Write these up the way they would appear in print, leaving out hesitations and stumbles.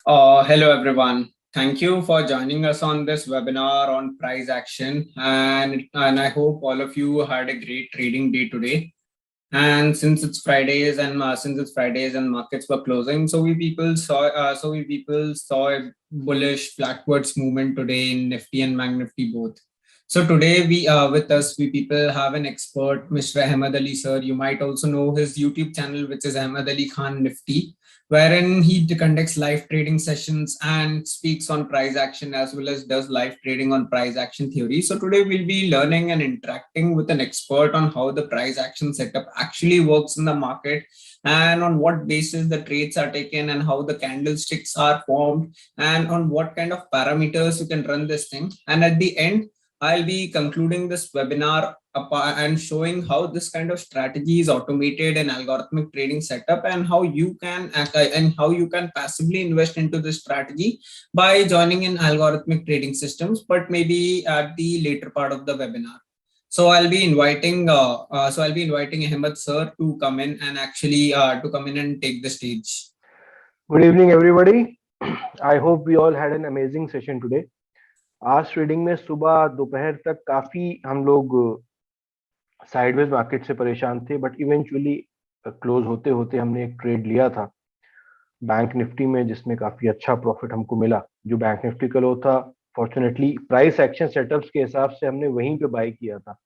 Hello everyone. Thank you for joining us on this webinar on price action, and I hope all of you had a great trading day today. And since it's Fridays and markets were closing, so we people saw a bullish blackwards movement today in Nifty and Bank Nifty both. So today we with us we people have an expert, Mr. Ahmed Ali sir. You might also know his YouTube channel, which is Ahmed Ali Khan Nifty, wherein he conducts live trading sessions and speaks on price action as well as does live trading on price action theory. So today we'll be learning and interacting with an expert on how the price action setup actually works in the market, and on what basis the trades are taken, and how the candlesticks are formed, and on what kind of parameters you can run this thing. And at the end, I'll be concluding this webinar and showing how this kind of strategy is automated and algorithmic trading setup, and how you can passively invest into this strategy by joining in algorithmic trading systems, but maybe at the later part of the webinar. So I'll be inviting Ahmed sir to come in and take the stage. Good evening, everybody. I hope we all had an amazing session today. आज trading में सुबह दोपहर तक काफी हम लोग sideways market से परेशान थे, बट इवेंचुअली क्लोज होते होते हमने एक ट्रेड लिया था बैंक निफ्टी में, जिसमें काफी अच्छा प्रॉफिट हमको मिला। जो बैंक निफ्टी का लो था, फॉर्चुनेटली प्राइस एक्शन सेटअप्स के हिसाब से हमने वहीं पे बाय किया था,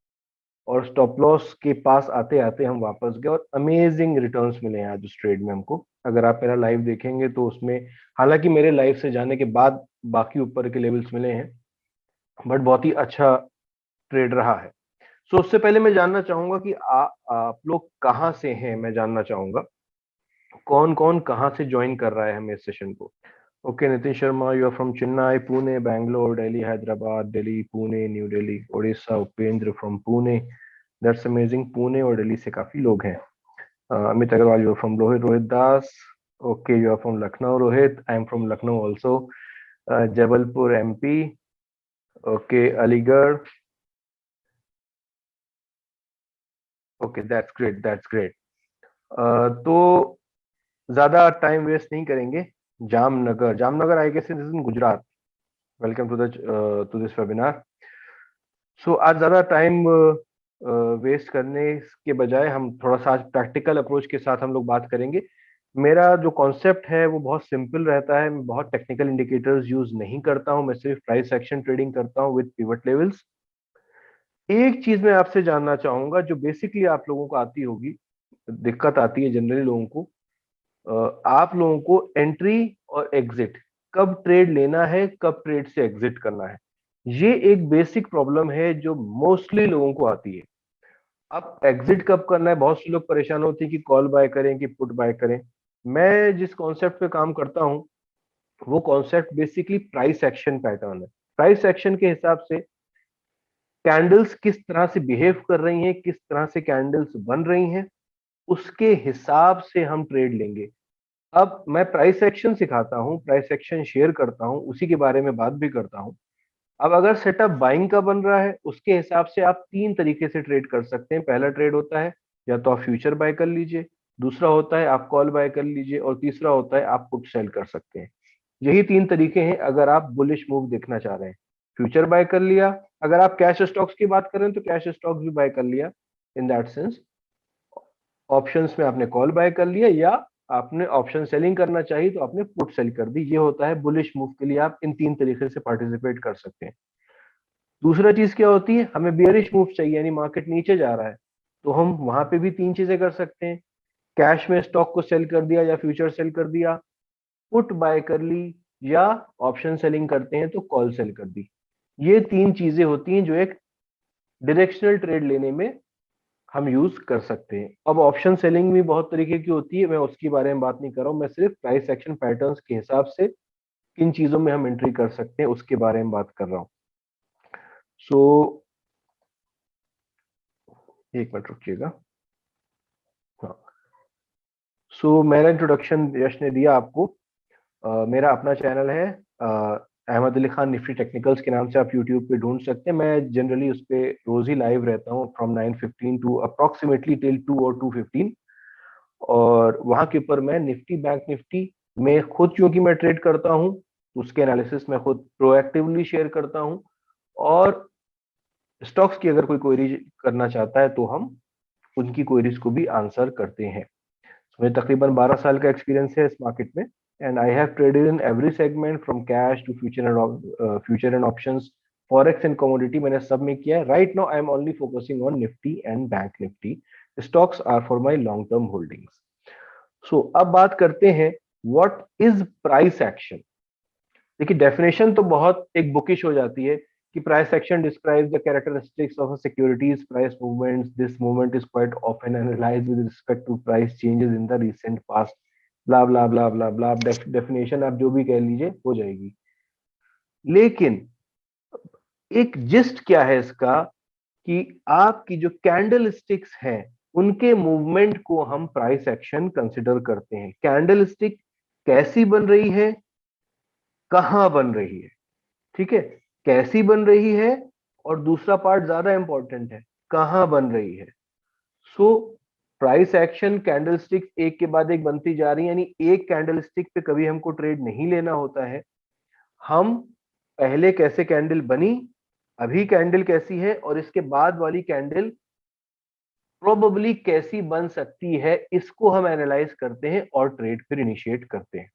और स्टॉप लॉस के पास आते आते हम वापस गए और अमेजिंग रिटर्न्स मिले हैं आज उस ट्रेड में हमको। अगर आप मेरा लाइव देखेंगे तो उसमें, हालांकि मेरे लाइव से जाने के बाद बाकी ऊपर के लेवल्स मिले हैं, बट बहुत ही अच्छा ट्रेड रहा है। सो उससे पहले मैं जानना चाहूंगा कि आप लोग कहाँ से हैं। मैं जानना चाहूंगा कौन कौन कहाँ से ज्वाइन कर रहा है हमें इस सेशन को। Okay, Nitin Sharma, you are from Chennai, Pune, Bangalore, Delhi, Hyderabad, Delhi, Pune, New Delhi, Orissa. Upendra from Pune, that's amazing. Pune और दिल्ली से काफी लोग हैं। Amit Agarwal, you are from Rohit. Rohit Das, okay, you are from Lucknow. Rohit, I am from Lucknow also. Jabalpur MP, okay, Aligarh, okay, that's great, that's great. तो ज्यादा टाइम वेस्ट नहीं करेंगे। Jamnagar, Jamnagar I guess in Gujarat. Welcome to this webinar. So आज ज्यादा टाइम वेस्ट करने के बजाय हम थोड़ा सा आज प्रैक्टिकल अप्रोच के साथ हम लोग बात करेंगे। मेरा जो कॉन्सेप्ट है वो बहुत सिंपल रहता है। मैं बहुत टेक्निकल इंडिकेटर्स यूज नहीं करता हूं, मैं सिर्फ प्राइस एक्शन ट्रेडिंग करता हूं विद पिवट लेवल्स। एक चीज मैं आपसे जानना चाहूंगा जो बेसिकली आप लोगों को आती होगी, दिक्कत आती है जनरली लोगों को, आप लोगों को एंट्री और एग्जिट, कब ट्रेड लेना है, कब ट्रेड से एग्जिट करना है, ये एक बेसिक प्रॉब्लम है जो मोस्टली लोगों को आती है। अब एग्जिट कब करना है, बहुत से लोग परेशान होते हैं कि कॉल बाय करें कि पुट बाय करें। मैं जिस कॉन्सेप्ट पे काम करता हूं वो concept basically price action pattern है। प्राइस एक्शन के हिसाब से कैंडल्स किस तरह से बिहेव कर रही हैं, किस तरह से कैंडल्स बन रही हैं, उसके हिसाब से हम ट्रेड लेंगे। अब मैं प्राइस एक्शन सिखाता हूं, प्राइस एक्शन शेयर करता हूं, उसी के बारे में बात भी करता हूं। अब अगर सेटअप बाइंग का बन रहा है, उसके हिसाब से आप तीन तरीके से ट्रेड कर सकते हैं। पहला ट्रेड होता है या तो आप फ्यूचर बाय कर लीजिए, दूसरा होता है आप कॉल बाय कर लीजिए, और तीसरा होता है आप पुट सेल कर सकते हैं। यही तीन तरीके हैं अगर आप बुलिश मूव देखना चाह रहे हैं। फ्यूचर बाय कर लिया, अगर आप कैश स्टॉक्स की बात करें तो कैश स्टॉक्स भी बाय कर लिया इन दैट सेंस। ऑप्शंस में आपने कॉल बाय कर लिया, या आपने ऑप्शन सेलिंग करना चाहिए तो आपने पुट सेल कर दी। ये होता है बुलिश मूव के लिए, आप इन तीन तरीके से पार्टिसिपेट कर सकते हैं। दूसरा चीज क्या होती है, हमें बियरिश मूव चाहिए, यानी मार्केट नीचे जा रहा है, तो हम वहां पे भी तीन चीजें कर सकते हैं। कैश में स्टॉक को सेल कर दिया या फ्यूचर सेल कर दिया, पुट बाय कर ली, या ऑप्शन सेलिंग करते हैं तो कॉल सेल कर दी। ये तीन चीजें होती हैं जो एक डायरेक्शनल ट्रेड लेने में हम यूज कर सकते हैं। अब ऑप्शन सेलिंग भी बहुत तरीके की होती है, मैं उसके बारे में बात नहीं कर रहा हूं। मैं सिर्फ प्राइस एक्शन पैटर्न्स के हिसाब से किन चीजों में हम एंट्री कर सकते हैं उसके बारे में बात कर रहा हूं। सो एक मिनट रुकिएगा। हाँ, सो मेरा इंट्रोडक्शन यश ने दिया आपको। मेरा अपना चैनल है अहमद अली खान निफ्टी टेक्निकल्स के नाम से, आप यूट्यूब पे ढूंढ सकते हैं। मैं जनरली उस पर रोज ही लाइव रहता हूँ फ्रॉम 9:15 टू अप्रोक्सीमेटली टिल 2 और 2:15। और वहां के ऊपर मैं निफ्टी, बैंक निफ्टी, मैं खुद क्योंकि मैं ट्रेड करता हूं, उसके एनालिसिस मैं खुद प्रोएक्टिवली शेयर करता हूं, और स्टॉक्स की अगर कोई क्वेरी करना चाहता है तो हम उनकी क्वेरीज को भी आंसर करते हैं। मुझे तकरीबन 12 साल का एक्सपीरियंस है इस मार्केट में, and I have traded in every segment from cash to future and options, forex and commodity, मैंने सब में किया है। Right now I am only focusing on Nifty and bank Nifty. Stocks are for my long term holdings. So अब बात करते हैं what is price action. देखिए डेफिनेशन तो बहुत एक बुकिश हो जाती है कि price action describes the characteristics of a securities price movements, this movement is quite often analysed with respect to price changes in the recent past, blah blah blah blah blah. Definition आप जो भी कह लीजिए हो जाएगी, लेकिन एक gist क्या है इसका कि आपकी जो कैंडल स्टिक्स हैं उनके मूवमेंट को हम प्राइस एक्शन कंसिडर करते हैं। कैंडल स्टिक कैसी बन रही है, कहां बन रही है, ठीक है, कैसी बन रही है, और दूसरा पार्ट ज्यादा इंपॉर्टेंट है, कहां बन रही है। सो प्राइस एक्शन कैंडलस्टिक एक के बाद एक बनती जा रही है, यानी एक कैंडलस्टिक पे कभी हमको ट्रेड नहीं लेना होता है। हम पहले कैसे कैंडल बनी, अभी कैंडल कैसी है, और इसके बाद वाली कैंडल प्रोबेबली कैसी बन सकती है, इसको हम एनालाइज करते हैं और ट्रेड फिर इनिशिएट करते हैं।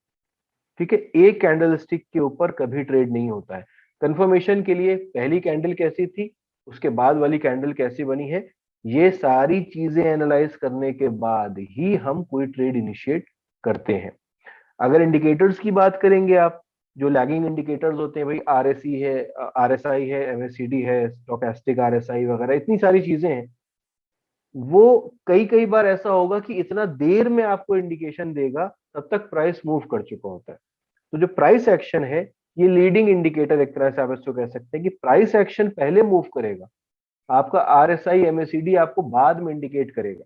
ठीक है, एक कैंडल स्टिक के ऊपर कभी ट्रेड नहीं होता है। कंफर्मेशन के लिए पहली कैंडल कैसी थी, उसके बाद वाली कैंडल कैसी बनी है, ये सारी चीजें एनालाइज करने के बाद ही हम कोई ट्रेड इनिशिएट करते हैं। अगर इंडिकेटर्स की बात करेंगे आप, जो लैगिंग इंडिकेटर्स होते हैं भाई, आरएसई है, आरएसआई है, एमएससीडी है, स्टोकेस्टिक आरएसआई वगैरह, इतनी सारी चीजें हैं, वो कई कई बार ऐसा होगा कि इतना देर में आपको इंडिकेशन देगा, तब तक प्राइस मूव कर चुका होता है। तो जो प्राइस एक्शन है, ये लीडिंग इंडिकेटर एक तरह से आप इसको कह सकते हैं कि प्राइस एक्शन पहले मूव करेगा, आपका आरएसआई एमएसीडी आपको बाद में इंडिकेट करेगा।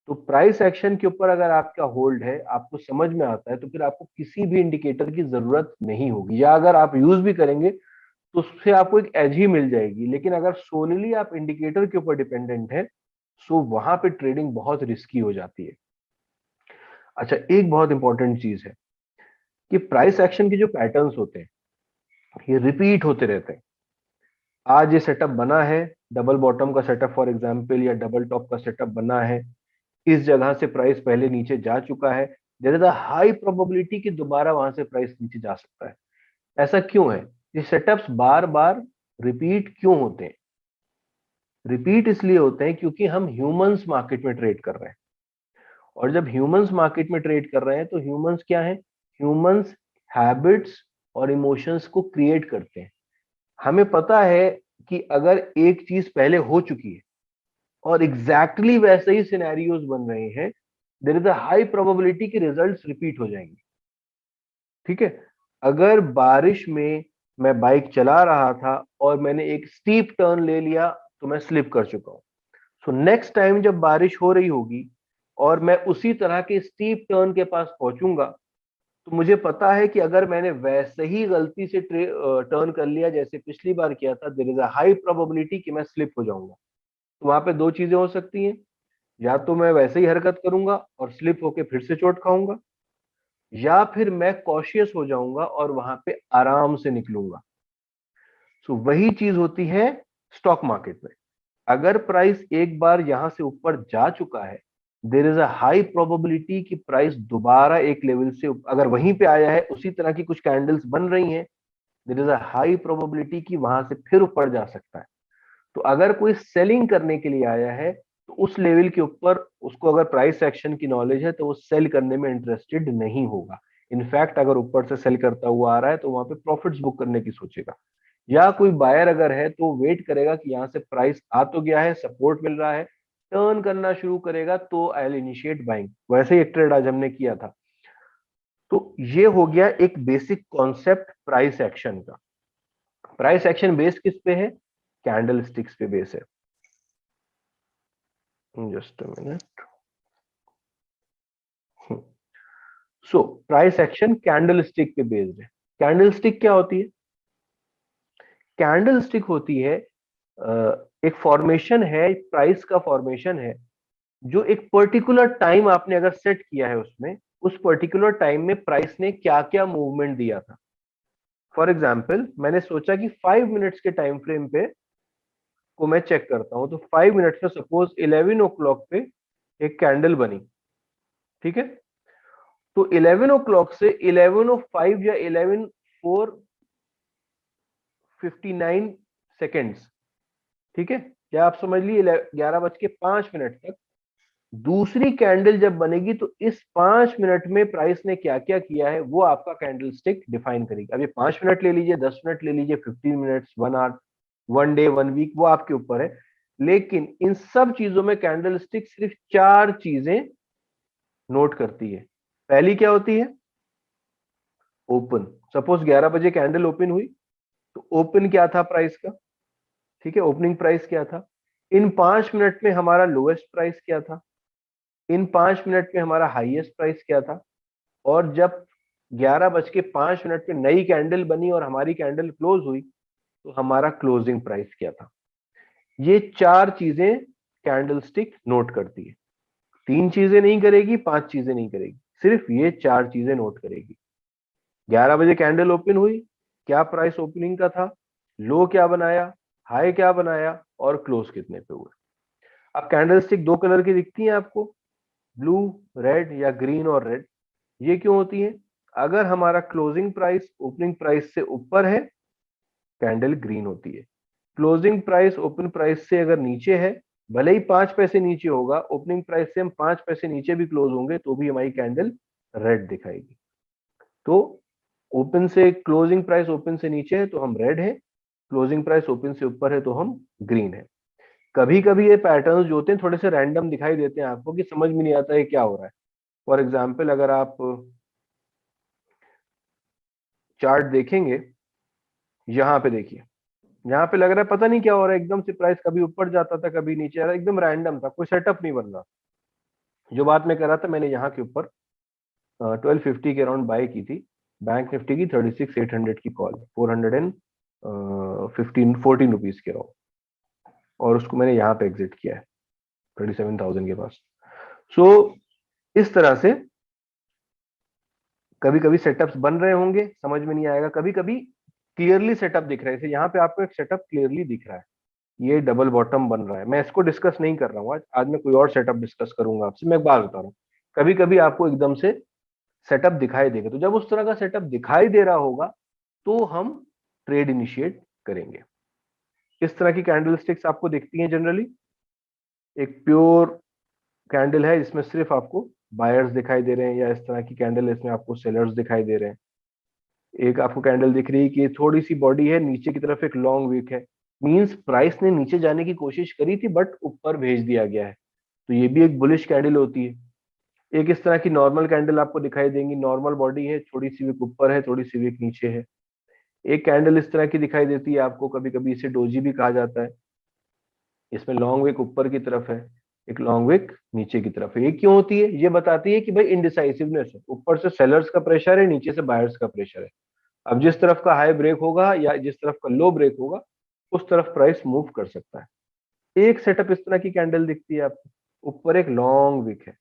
तो प्राइस एक्शन के ऊपर अगर आपका होल्ड है, आपको समझ में आता है, तो फिर आपको किसी भी इंडिकेटर की जरूरत नहीं होगी, या अगर आप यूज भी करेंगे तो उससे आपको एक एज ही मिल जाएगी। लेकिन अगर सोलली आप इंडिकेटर के ऊपर डिपेंडेंट है, सो वहां पे ट्रेडिंग बहुत रिस्की हो जाती है। अच्छा, एक बहुत इंपॉर्टेंट चीज है कि प्राइस एक्शन के जो पैटर्न्स होते हैं ये रिपीट होते रहते हैं। आज ये सेटअप बना है, डबल बॉटम का सेटअप फॉर एग्जांपल, या डबल टॉप का सेटअप बना है, इस जगह से प्राइस पहले नीचे जा चुका है, there is a high probability कि दोबारा वहां से प्राइस नीचे जा सकता है। ऐसा क्यों है? ये सेटअप्स बार बार रिपीट क्यों होते हैं? रिपीट इसलिए होते हैं क्योंकि हम ह्यूमंस मार्केट में ट्रेड कर रहे हैं, और जब ह्यूमंस मार्केट में ट्रेड कर रहे हैं तो ह्यूमंस क्या है, ह्यूमंस हैबिट्स और इमोशंस को क्रिएट करते हैं। हमें पता है कि अगर एक चीज पहले हो चुकी है और एग्जैक्टली वैसे ही सिनेरियोज बन रहे हैं, there is a high probability कि रिजल्ट्स रिपीट हो जाएंगे। ठीक है, अगर बारिश में मैं बाइक चला रहा था और मैंने एक स्टीप टर्न ले लिया तो मैं स्लिप कर चुका हूं। सो नेक्स्ट टाइम जब बारिश हो रही होगी और मैं उसी तरह के स्टीप टर्न के पास पहुंचूंगा, तो मुझे पता है कि अगर मैंने वैसे ही गलती से टर्न कर लिया जैसे पिछली बार किया था, there is a high probability कि मैं स्लिप हो जाऊंगा। तो वहां पे दो चीजें हो सकती हैं, या तो मैं वैसे ही हरकत करूंगा और स्लिप होके फिर से चोट खाऊंगा, या फिर मैं कॉशियस हो जाऊंगा और वहां पे आराम से निकलूंगा। सो वही चीज होती है स्टॉक मार्केट में। अगर प्राइस एक बार यहां से ऊपर जा चुका है, there is a high probability कि प्राइस दोबारा एक लेवल से अगर वहीं पे आया है, उसी तरह की कुछ कैंडल्स बन रही हैं, there is a high probability कि वहां से फिर ऊपर जा सकता है। तो अगर कोई सेलिंग करने के लिए आया है, तो उस लेवल के ऊपर उसको अगर प्राइस एक्शन की नॉलेज है तो वो सेल करने में इंटरेस्टेड नहीं होगा। इनफैक्ट अगर ऊपर से सेल करता हुआ आ रहा है तो वहां पे प्रॉफिट्स बुक करने की सोचेगा। या कोई बायर अगर है तो वेट करेगा कि यहाँ से प्राइस आ तो गया है, सपोर्ट मिल रहा है, टर्न करना शुरू करेगा तो आई विल इनिशिएट बाइंग। वैसे ही एक ट्रेड आज हमने किया था। तो ये हो गया एक बेसिक कॉन्सेप्ट प्राइस एक्शन का। प्राइस एक्शन बेस्ड किस पे है? कैंडल स्टिक्स पे बेस है। Just a minute. So price action candle stick पे बेस्ड है। कैंडल स्टिक क्या होती है? कैंडल स्टिक होती है एक फॉर्मेशन है, प्राइस का फॉर्मेशन है, जो एक पर्टिकुलर टाइम आपने अगर सेट किया है उसमें, उस पर्टिकुलर टाइम में प्राइस ने क्या क्या मूवमेंट दिया था। फॉर एग्जाम्पल मैंने सोचा कि 5 मिनट्स के टाइम फ्रेम पे को मैं चेक करता हूं, तो 5 मिनट्स में सपोज 11 ओ क्लॉक पे एक कैंडल बनी, ठीक है। तो 11 ओ क्लॉक से 11:05 या 11:04:59 सेकेंड्स, ठीक है, या आप समझ लीजिए 11:05 तक दूसरी कैंडल जब बनेगी, तो इस 5 मिनट में प्राइस ने क्या क्या किया है वो आपका कैंडल स्टिक डिफाइन करेगी। अब ये 5 मिनट ले लीजिए, 10 मिनट ले लीजिए, 15 मिनट्स, 1 आवर, 1 डे, 1 वीक, वो आपके ऊपर है। लेकिन इन सब चीजों में कैंडल स्टिक सिर्फ 4 चीजें नोट करती है। पहली क्या होती है? ओपन। सपोज 11 बजे कैंडल ओपन हुई, तो ओपन क्या था प्राइस का, ठीक है, ओपनिंग प्राइस क्या था। इन 5 मिनट में हमारा लोएस्ट प्राइस क्या था, इन 5 मिनट में हमारा हाईएस्ट प्राइस क्या था, और जब 11:05 पे नई कैंडल बनी और हमारी कैंडल क्लोज हुई, तो हमारा क्लोजिंग प्राइस क्या था। ये 4 चीजें कैंडल स्टिक नोट करती है। 3 चीजें नहीं करेगी, 5 चीजें नहीं करेगी, सिर्फ ये 4 चीजें नोट करेगी। 11 बजे कैंडल ओपन हुई, क्या प्राइस ओपनिंग का था, लो क्या बनाया, हाई क्या बनाया, और क्लोज कितने पे हुए। अब कैंडल स्टिक 2 कलर की दिखती है आपको, ब्लू, रेड या ग्रीन और रेड। ये क्यों होती है? अगर हमारा क्लोजिंग प्राइस ओपनिंग प्राइस से ऊपर है, कैंडल ग्रीन होती है। क्लोजिंग प्राइस ओपन प्राइस से अगर नीचे है, भले ही 5 पैसे नीचे होगा, ओपनिंग प्राइस से हम 5 पैसे नीचे भी क्लोज होंगे तो भी हमारी कैंडल रेड दिखाएगी। तो ओपन से क्लोजिंग प्राइस ओपन से नीचे है तो हम रेड है, क्लोजिंग प्राइस ओपन से ऊपर है तो हम ग्रीन है। कभी कभी ये पैटर्न्स जो होते हैं थोड़े से रैंडम दिखाई देते हैं आपको, कि समझ में नहीं आता है क्या हो रहा है। फॉर एग्जाम्पल अगर आप चार्ट देखेंगे, यहाँ पे देखिए, यहाँ पे लग रहा है पता नहीं क्या हो रहा है, एकदम से प्राइस कभी ऊपर जाता था कभी नीचे आ रहा, एकदम रैंडम था, कोई सेटअप नहीं बन रहा। जो बात मैं कर रहा था, मैंने यहाँ के ऊपर 1250 के अराउंड बाय की थी, बैंक निफ्टी की 36,800 की कॉल, 414 के अराउंड, और उसको मैंने यहाँ पे एग्जिट किया है 37,000 के पास। सो इस तरह से कभी कभी सेटअप्स बन रहे होंगे, समझ में नहीं आएगा, कभी कभी क्लियरली सेटअप दिख रहा है। जैसे यहाँ पे आपको एक सेटअप क्लियरली दिख रहा है, ये डबल बॉटम बन रहा है। मैं इसको डिस्कस नहीं कर रहा हूँ आज, मैं कोई और सेटअप डिस्कस करूंगा आपसे। मैं एक बात बता रहा हूँ, कभी कभी आपको एकदम से सेटअप दिखाई देगा, तो जब उस तरह का सेटअप दिखाई दे रहा होगा तो हम ट्रेड इनिशिएट करेंगे। इस तरह की कैंडल स्टिक्स आपको दिखती हैं जनरली। एक प्योर कैंडल है जिसमें सिर्फ आपको बायर्स दिखाई दे रहे हैं, या इस तरह की कैंडल है इसमें आपको सेलर्स दिखाई दे रहे हैं। एक आपको कैंडल दिख रही है कि थोड़ी सी बॉडी है, नीचे की तरफ एक लॉन्ग विक है, मींस प्राइस ने नीचे जाने की कोशिश करी थी बट ऊपर भेज दिया गया है, तो ये भी एक बुलिश कैंडल होती है। एक इस तरह की नॉर्मल कैंडल आपको दिखाई देंगी, नॉर्मल बॉडी है, थोड़ी सी विक ऊपर है, थोड़ी सी विक नीचे है। एक कैंडल इस तरह की दिखाई देती है आपको, कभी कभी इसे डोजी भी कहा जाता है। इसमें लॉन्ग विक ऊपर की तरफ है, एक लॉन्ग विक नीचे की तरफ है। ये क्यों होती है? ये बताती है कि भाई इनडिसाइसिवनेस है, ऊपर से सेलर्स का प्रेशर है, नीचे से बायर्स का प्रेशर है। अब जिस तरफ का हाई ब्रेक होगा या जिस तरफ का लो ब्रेक होगा, उस तरफ प्राइस मूव कर सकता है। एक सेटअप इस तरह की कैंडल दिखती है आपको, ऊपर एक लॉन्ग विक है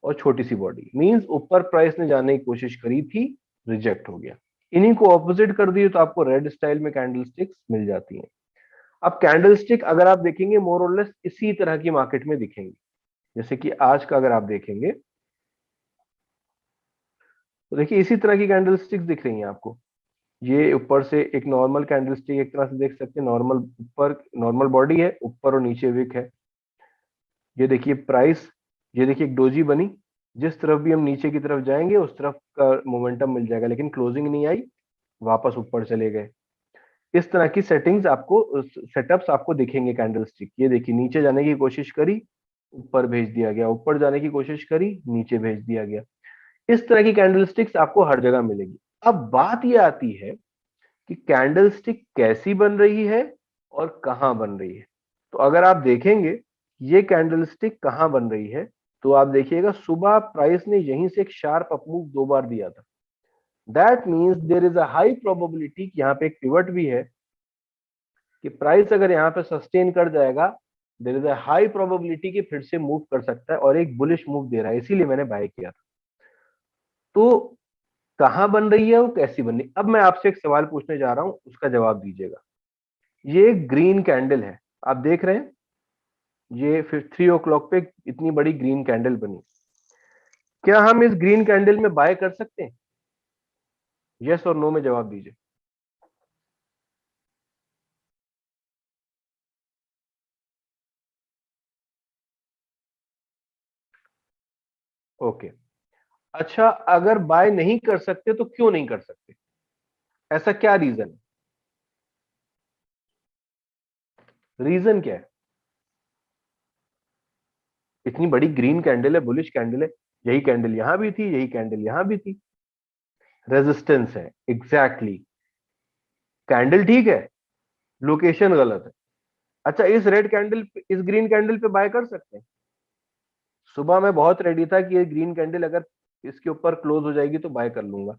और छोटी सी बॉडी, मींस ऊपर प्राइस ने जाने की कोशिश करी थी, रिजेक्ट हो गया। इन्हीं को ऑपोजिट कर दिए तो आपको रेड स्टाइल में कैंडल स्टिक्स मिल जाती हैं। अब कैंडल स्टिक अगर आप देखेंगे मोर और लेस इसी तरह की मार्केट में दिखेंगे। जैसे कि आज का अगर आप देखेंगे तो देखिए इसी तरह की कैंडल स्टिक्स दिख रही हैं आपको। ये ऊपर से एक नॉर्मल कैंडल स्टिक एक तरह से देख सकते हैं, नॉर्मल ऊपर नॉर्मल बॉडी है, ऊपर और नीचे विक है। ये देखिए प्राइस, ये देखिए एक डोजी बनी, जिस तरफ भी हम नीचे की तरफ जाएंगे उस तरफ का मोमेंटम मिल जाएगा, लेकिन क्लोजिंग नहीं आई, वापस ऊपर चले गए। इस तरह की सेटिंग्स आपको सेटअप्स आपको दिखेंगे कैंडल स्टिक। ये देखिए नीचे जाने की कोशिश करी, ऊपर भेज दिया गया, ऊपर जाने की कोशिश करी, नीचे भेज दिया गया। इस तरह की कैंडल स्टिक्स आपको हर जगह मिलेगी। अब बात यह आती है कि कैंडल स्टिक कैसी बन रही है और कहां बन रही है। तो अगर आप देखेंगे ये कैंडल स्टिक कहां बन रही है, तो आप देखिएगा सुबह प्राइस ने यहीं से एक शार्प अपमूव 2 बार दिया था। That means there is a high probability कि यहाँ पे एक पिवट भी है, कि प्राइस अगर यहाँ पे सस्टेन कर जाएगा, there is a high probability कि फिर से मूव कर सकता है और एक बुलिश मूव दे रहा है, इसीलिए मैंने बाय किया था। तो कहां बन रही है, वो कैसी बन रही है? अब मैं आपसे एक सवाल पूछने जा रहा हूं, उसका जवाब दीजिएगा। ये ग्रीन कैंडल है, आप देख रहे हैं, ये फिर 3 o'clock पे इतनी बड़ी ग्रीन कैंडल बनी। क्या हम इस ग्रीन कैंडल में बाय कर सकते हैं? यस और नो में जवाब दीजिए। ओके, अच्छा, अगर बाय नहीं कर सकते तो क्यों नहीं कर सकते? ऐसा क्या रीजन है? रीजन क्या है? इतनी बड़ी ग्रीन कैंडल है, बुलिश कैंडल है, यही कैंडल यहां भी थी, यही कैंडल यहां भी थी। रेजिस्टेंस है, एग्जैक्टली exactly. कैंडल ठीक है, लोकेशन गलत है। अच्छा, इस रेड कैंडल पे, इस ग्रीन कैंडल पे बाय कर सकते हैं? सुबह मैं बहुत रेडी था कि ये ग्रीन कैंडल अगर इसके ऊपर क्लोज हो जाएगी तो बाय कर लूंगा।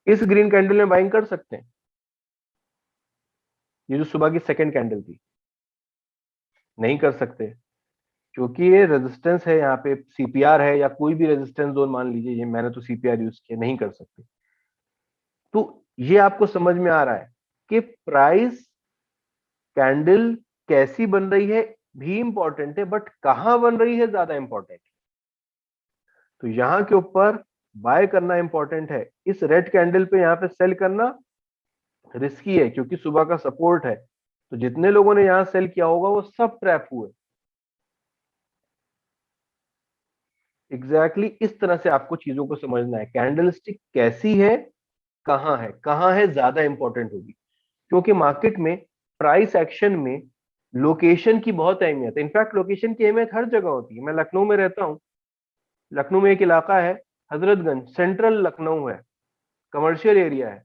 इस ग्रीन कैंडल में बाइंग कर सकते हैं? ये जो सुबह की सेकंड कैंडल थी, नहीं कर सकते, क्योंकि ये रेजिस्टेंस है, यहाँ पे सीपीआर है या कोई भी रेजिस्टेंस जोन मान लीजिए, ये मैंने तो सीपीआर यूज किया, नहीं कर सकते। तो ये आपको समझ में आ रहा है कि प्राइस कैंडल कैसी बन रही है भी इंपॉर्टेंट है, बट कहां बन रही है ज्यादा इंपॉर्टेंट है। तो यहां के ऊपर बाय करना इंपॉर्टेंट है, इस रेड कैंडल पे यहां पे सेल करना रिस्की है, क्योंकि सुबह का सपोर्ट है। तो जितने लोगों ने यहां सेल किया होगा वो सब ट्रैप हुए। एग्जैक्टली इस तरह से आपको चीजों को समझना है, कैंडलस्टिक कैसी है, कहां है ज्यादा इंपॉर्टेंट होगी। क्योंकि मार्केट में प्राइस एक्शन में लोकेशन की बहुत अहमियत है। इनफैक्ट लोकेशन की अहमियत हर जगह होती है। मैं लखनऊ में रहता हूं, लखनऊ में एक इलाका है हजरतगंज, सेंट्रल लखनऊ है, कमर्शियल एरिया है।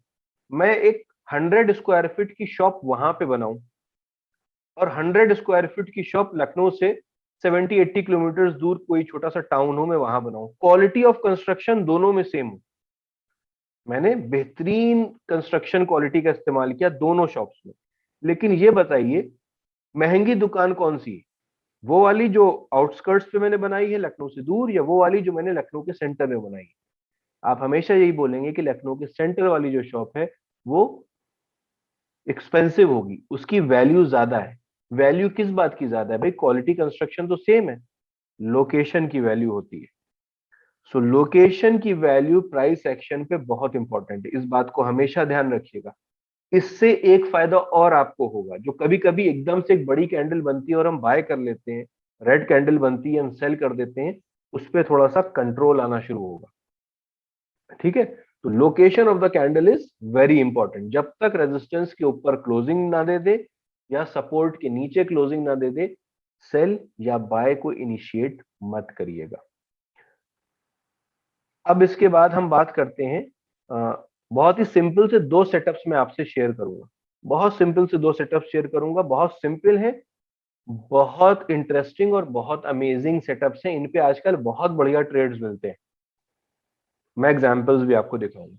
मैं एक 100 स्क्वायर फीट की शॉप वहां पे बनाऊं और 100 स्क्वायर फीट की शॉप लखनऊ से 70-80 किलोमीटर दूर कोई छोटा सा टाउन हो, मैं वहां बनाऊं, क्वालिटी ऑफ कंस्ट्रक्शन दोनों में सेम हो। मैंने बेहतरीन कंस्ट्रक्शन क्वालिटी का इस्तेमाल किया दोनों शॉप्स में। लेकिन ये बताइए, महंगी दुकान कौन सी है? वो वाली जो आउटस्कर्ट्स पे मैंने बनाई है लखनऊ से दूर, या वो वाली जो मैंने लखनऊ के सेंटर में बनाई है? आप हमेशा यही बोलेंगे कि लखनऊ के सेंटर वाली जो शॉप है वो एक्सपेंसिव होगी, उसकी वैल्यू ज्यादा है। वैल्यू किस बात की ज्यादा है भाई? क्वालिटी कंस्ट्रक्शन तो सेम है, लोकेशन की वैल्यू होती है। सो लोकेशन की वैल्यू प्राइस एक्शन पे बहुत इंपॉर्टेंट है, इस बात को हमेशा ध्यान रखिएगा। इससे एक फायदा और आपको होगा, जो कभी कभी एकदम से एक बड़ी कैंडल बनती है और हम बाय कर लेते हैं, रेड कैंडल बनती है हम सेल कर देते हैं, उस पर थोड़ा सा कंट्रोल आना शुरू होगा। ठीक है, तो location of the candle is very important. जब तक रेजिस्टेंस के ऊपर क्लोजिंग ना दे दे या सपोर्ट के नीचे क्लोजिंग ना दे दे, सेल या बाय को इनिशिएट मत करिएगा। अब इसके बाद हम बात करते हैं, बहुत ही सिंपल से दो सेटअप्स मैं आपसे शेयर करूंगा। बहुत सिंपल से दो सेटअप शेयर करूंगा, बहुत सिंपल है, बहुत इंटरेस्टिंग और बहुत अमेजिंग सेटअप्स हैं। इन पे आजकल बहुत बढ़िया ट्रेड्स मिलते हैं, मैं एग्जांपल्स भी आपको दिखाऊंगा।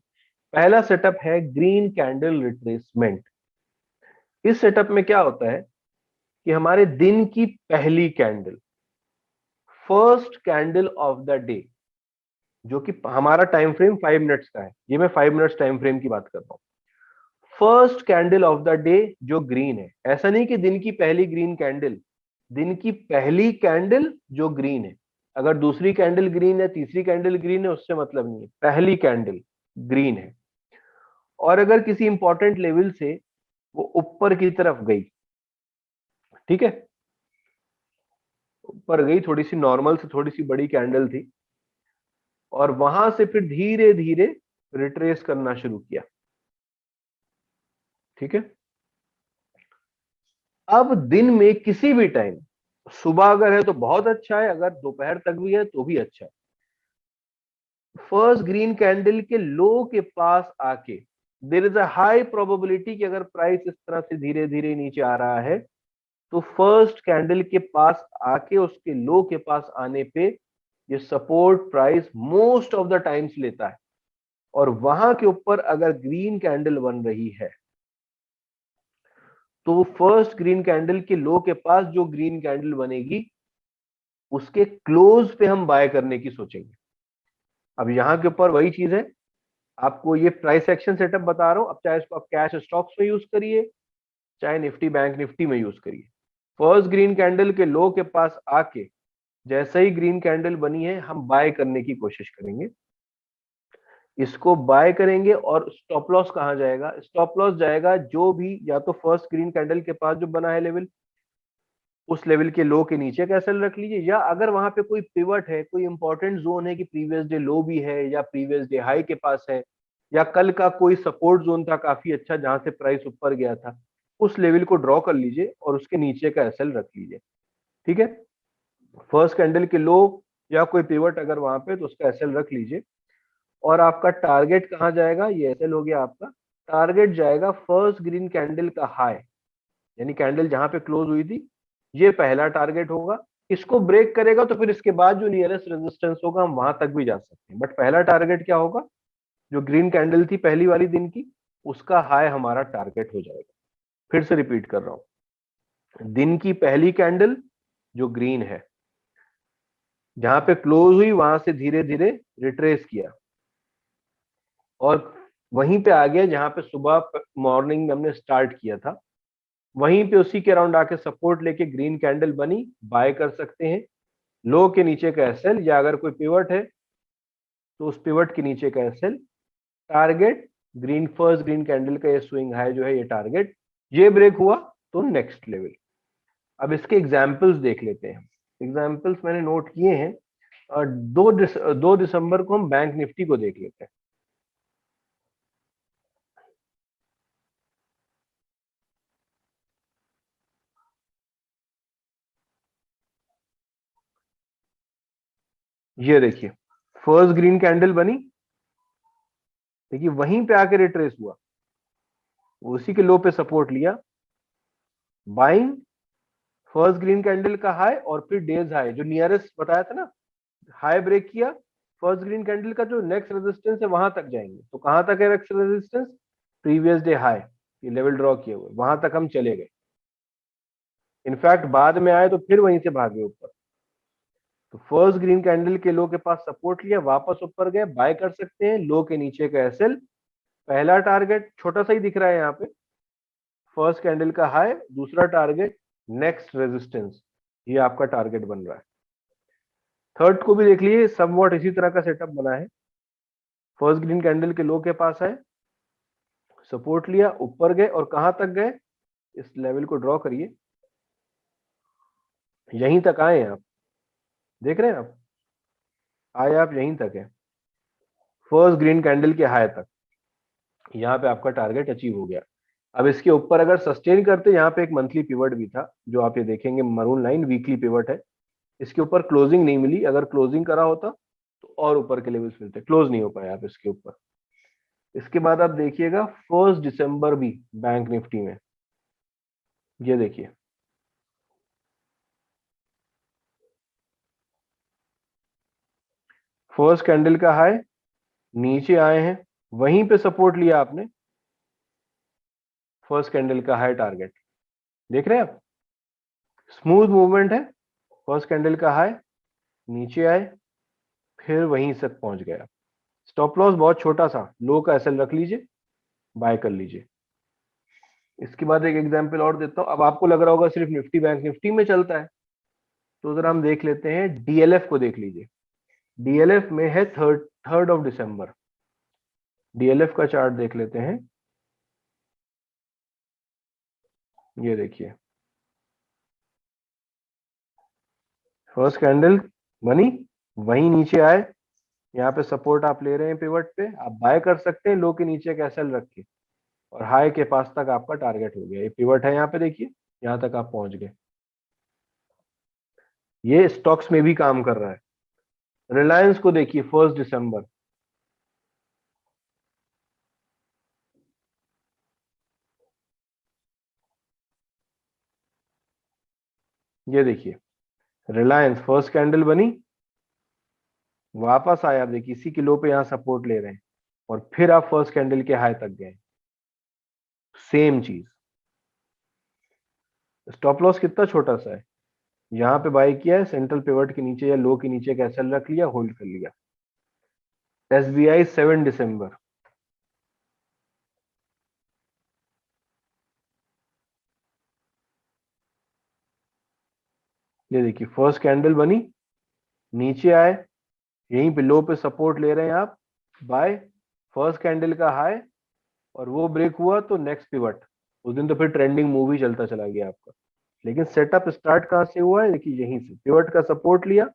पहला सेटअप है ग्रीन कैंडल रिट्रेसमेंट। इस सेटअप में क्या होता है कि हमारे दिन की पहली candle, first candle of the day, जो कि हमारा टाइम फ्रेम 5 मिनट्स का है, ये मैं 5 मिनट्स टाइम फ्रेम की बात कर रहा हूं। First candle of the day जो ग्रीन है, ऐसा नहीं कि दिन की पहली ग्रीन कैंडल, दिन की पहली कैंडल जो ग्रीन है। अगर दूसरी कैंडल ग्रीन है, तीसरी कैंडल ग्रीन है, उससे मतलब नहीं है, पहली कैंडल ग्रीन है। और अगर किसी इंपॉर्टेंट लेवल से वो ऊपर की तरफ गई, ठीक है, ऊपर गई, थोड़ी सी नॉर्मल से थोड़ी सी बड़ी कैंडल थी, और वहां से फिर धीरे धीरे रिट्रेस करना शुरू किया। ठीक है, अब दिन में किसी भी टाइम, सुबह अगर है तो बहुत अच्छा है, अगर दोपहर तक भी है तो भी अच्छा है, फर्स्ट ग्रीन कैंडल के लो के पास आके there is a high probability कि अगर प्राइस इस तरह से धीरे धीरे नीचे आ रहा है, तो फर्स्ट कैंडल के पास आके उसके लो के पास आने पे ये support price most of the times लेता है। और वहां के ऊपर अगर ग्रीन कैंडल बन रही है, तो फर्स्ट ग्रीन कैंडल के लो के पास जो ग्रीन कैंडल बनेगी, उसके क्लोज पे हम बाय करने की सोचेंगे। अब यहाँ के ऊपर वही चीज है, आपको ये प्राइस एक्शन सेटअप बता रहा हूँ। अब चाहे इसको आप कैश स्टॉक्स में यूज करिए, चाहे निफ्टी बैंक निफ्टी में यूज करिए। फर्स्ट ग्रीन कैंडल के लो के पास आके जैसे ही ग्रीन कैंडल बनी है, हम बाय करने की कोशिश करेंगे। इसको बाय करेंगे और स्टॉप लॉस कहाँ जाएगा? स्टॉप लॉस जाएगा जो भी या तो फर्स्ट ग्रीन कैंडल के पास जो बना है लेवल, उस लेवल के लो के नीचे का सेल रख लीजिए, या अगर वहां पे कोई पिवट है, कोई इंपॉर्टेंट जोन है कि प्रीवियस डे लो भी है या प्रीवियस डे हाई के पास है, या कल का कोई सपोर्ट जोन था काफी अच्छा जहां से प्राइस ऊपर गया था, उस लेवल को ड्रॉ कर लीजिए और उसके नीचे का एसएल रख लीजिए। ठीक है, फर्स्ट कैंडल के लो या कोई पिवट अगर वहां पे, तो उसका एसएल रख लीजिए। और आपका टारगेट कहाँ जाएगा? ये एसएल हो गया आपका। टारगेट जाएगा फर्स्ट ग्रीन कैंडल का हाई, यानी कैंडल जहां पे क्लोज हुई थी, ये पहला टारगेट होगा। इसको ब्रेक करेगा तो फिर इसके बाद जो नियरेस्ट रेजिस्टेंस होगा हम वहां तक भी जा सकते हैं, बट पहला टारगेट क्या होगा? जो ग्रीन कैंडल थी पहली वाली दिन की, उसका हाई हमारा टारगेट हो जाएगा। फिर से रिपीट कर रहा हूं, दिन की पहली कैंडल जो ग्रीन है, जहां पे क्लोज हुई वहां से धीरे धीरे रिट्रेस किया और वहीं पे आ गया जहां पे सुबह मॉर्निंग में हमने स्टार्ट किया था, वहीं पे उसी के अराउंड आके सपोर्ट लेके ग्रीन कैंडल बनी, बाय कर सकते हैं। लो के नीचे का एसएल, या अगर कोई पिवट है तो उस पिवट के नीचे का SL. Target green, first green candle का ये स्विंग हाई जो है, ये टारगेट। ये ब्रेक हुआ तो नेक्स्ट लेवल। अब इसके एग्जाम्पल्स देख लेते हैं। एग्जाम्पल्स मैंने नोट किए हैं। और 2 दिसंबर को हम बैंक निफ्टी को देख लेते हैं। ये देखिए, फर्स्ट ग्रीन कैंडल बनी, देखिए वहीं पे आके रिट्रेस हुआ, उसी के लो पे सपोर्ट लिया, बाइंग फर्स्ट ग्रीन कैंडल का हाई और फिर डेज हाई जो नियरेस्ट बताया था ना, हाई ब्रेक किया, फर्स्ट ग्रीन कैंडल का जो नेक्स्ट रेजिस्टेंस है वहां तक जाएंगे। तो कहां तक है next resistance? Previous day high, ये लेवल ड्रॉ किए हुए वहां तक हम चले गए। इनफैक्ट बाद में आए तो फिर वहीं से भागे ऊपर। तो फर्स्ट ग्रीन कैंडल के लो के पास सपोर्ट लिया, वापस ऊपर गए, बाय कर सकते हैं। लो के नीचे का एसएल, पहला टारगेट छोटा सा ही दिख रहा है यहाँ पे, फर्स्ट कैंडल का हाई, दूसरा टारगेट नेक्स्ट रेजिस्टेंस, ये आपका टारगेट बन रहा है। थर्ड को भी देख लिए, समवॉट इसी तरह का सेटअप बना है। फर्स्ट ग्रीन कैंडल के लो के पास है, सपोर्ट लिया, ऊपर गए और कहां तक गए? इस लेवल को ड्रॉ करिए, यहीं तक आए आप, देख रहे हैं आप, आए आप यहीं तक है, फर्स्ट ग्रीन कैंडल के हाई तक। यहाँ पे आपका टारगेट अचीव हो गया। अब इसके ऊपर अगर सस्टेन करते, यहाँ पे एक मंथली पिवट भी था जो आप ये देखेंगे, मरून लाइन वीकली पिवट है। इसके ऊपर क्लोजिंग नहीं मिली, अगर क्लोजिंग करा होता तो और ऊपर के लेवल्स मिलते, क्लोज नहीं हो पाया आप इसके ऊपर। इसके बाद आप देखिएगा फर्स्ट दिसंबर भी बैंक निफ्टी में, ये देखिए फर्स्ट कैंडल का हाई, नीचे आए हैं, वहीं पे सपोर्ट लिया आपने, फर्स्ट कैंडल का हाई टारगेट, देख रहे हैं आप, स्मूथ मूवमेंट है। फर्स्ट कैंडल का हाई, नीचे आए, फिर वहीं तक पहुंच गया। स्टॉप लॉस बहुत छोटा सा, लो का एसएल रख लीजिए, बाय कर लीजिए। इसके बाद एक एग्जांपल और देता हूं। अब आपको लग रहा होगा सिर्फ निफ्टी बैंक निफ्टी में चलता है, तो जरा हम देख लेते हैं, डीएलएफ को देख लीजिए। डीएलएफ में है थर्ड ऑफ दिसंबर, डीएलएफ का चार्ट देख लेते हैं। ये देखिए, फर्स्ट कैंडल बनी, वहीं नीचे आए, यहाँ पे सपोर्ट आप ले रहे हैं पिवट पे, आप बाय कर सकते हैं लो के नीचे का एसएल रख के, और हाई के पास तक आपका टारगेट हो गया। ये पिवट है यहाँ पे, देखिए यहाँ तक आप पहुंच गए। ये स्टॉक्स में भी काम कर रहा है। रिलायंस को देखिए, फर्स्ट दिसंबर, ये देखिए रिलायंस फर्स्ट कैंडल बनी, वापस आया, आप देखिए इसी के लो पे यहाँ सपोर्ट ले रहे हैं, और फिर आप फर्स्ट कैंडल के हाई तक गए। सेम चीज, स्टॉप लॉस कितना छोटा सा है, यहाँ पे बाय किया है, सेंट्रल पिवट के नीचे या लो के नीचे का एसएल रख लिया, होल्ड कर लिया। SBI 7 दिसंबर। ये देखिए फर्स्ट कैंडल बनी, नीचे आए, यहीं पे लो पे सपोर्ट ले रहे हैं आप, बाय, फर्स्ट कैंडल का हाई, और वो ब्रेक हुआ तो नेक्स्ट पिवट। उस दिन तो फिर ट्रेंडिंग मूव ही चलता चला गया आपका। लेकिन सेटअप स्टार्ट कहाँ से हुआ है, देखिए यहीं से पिवट का सपोर्ट लिया,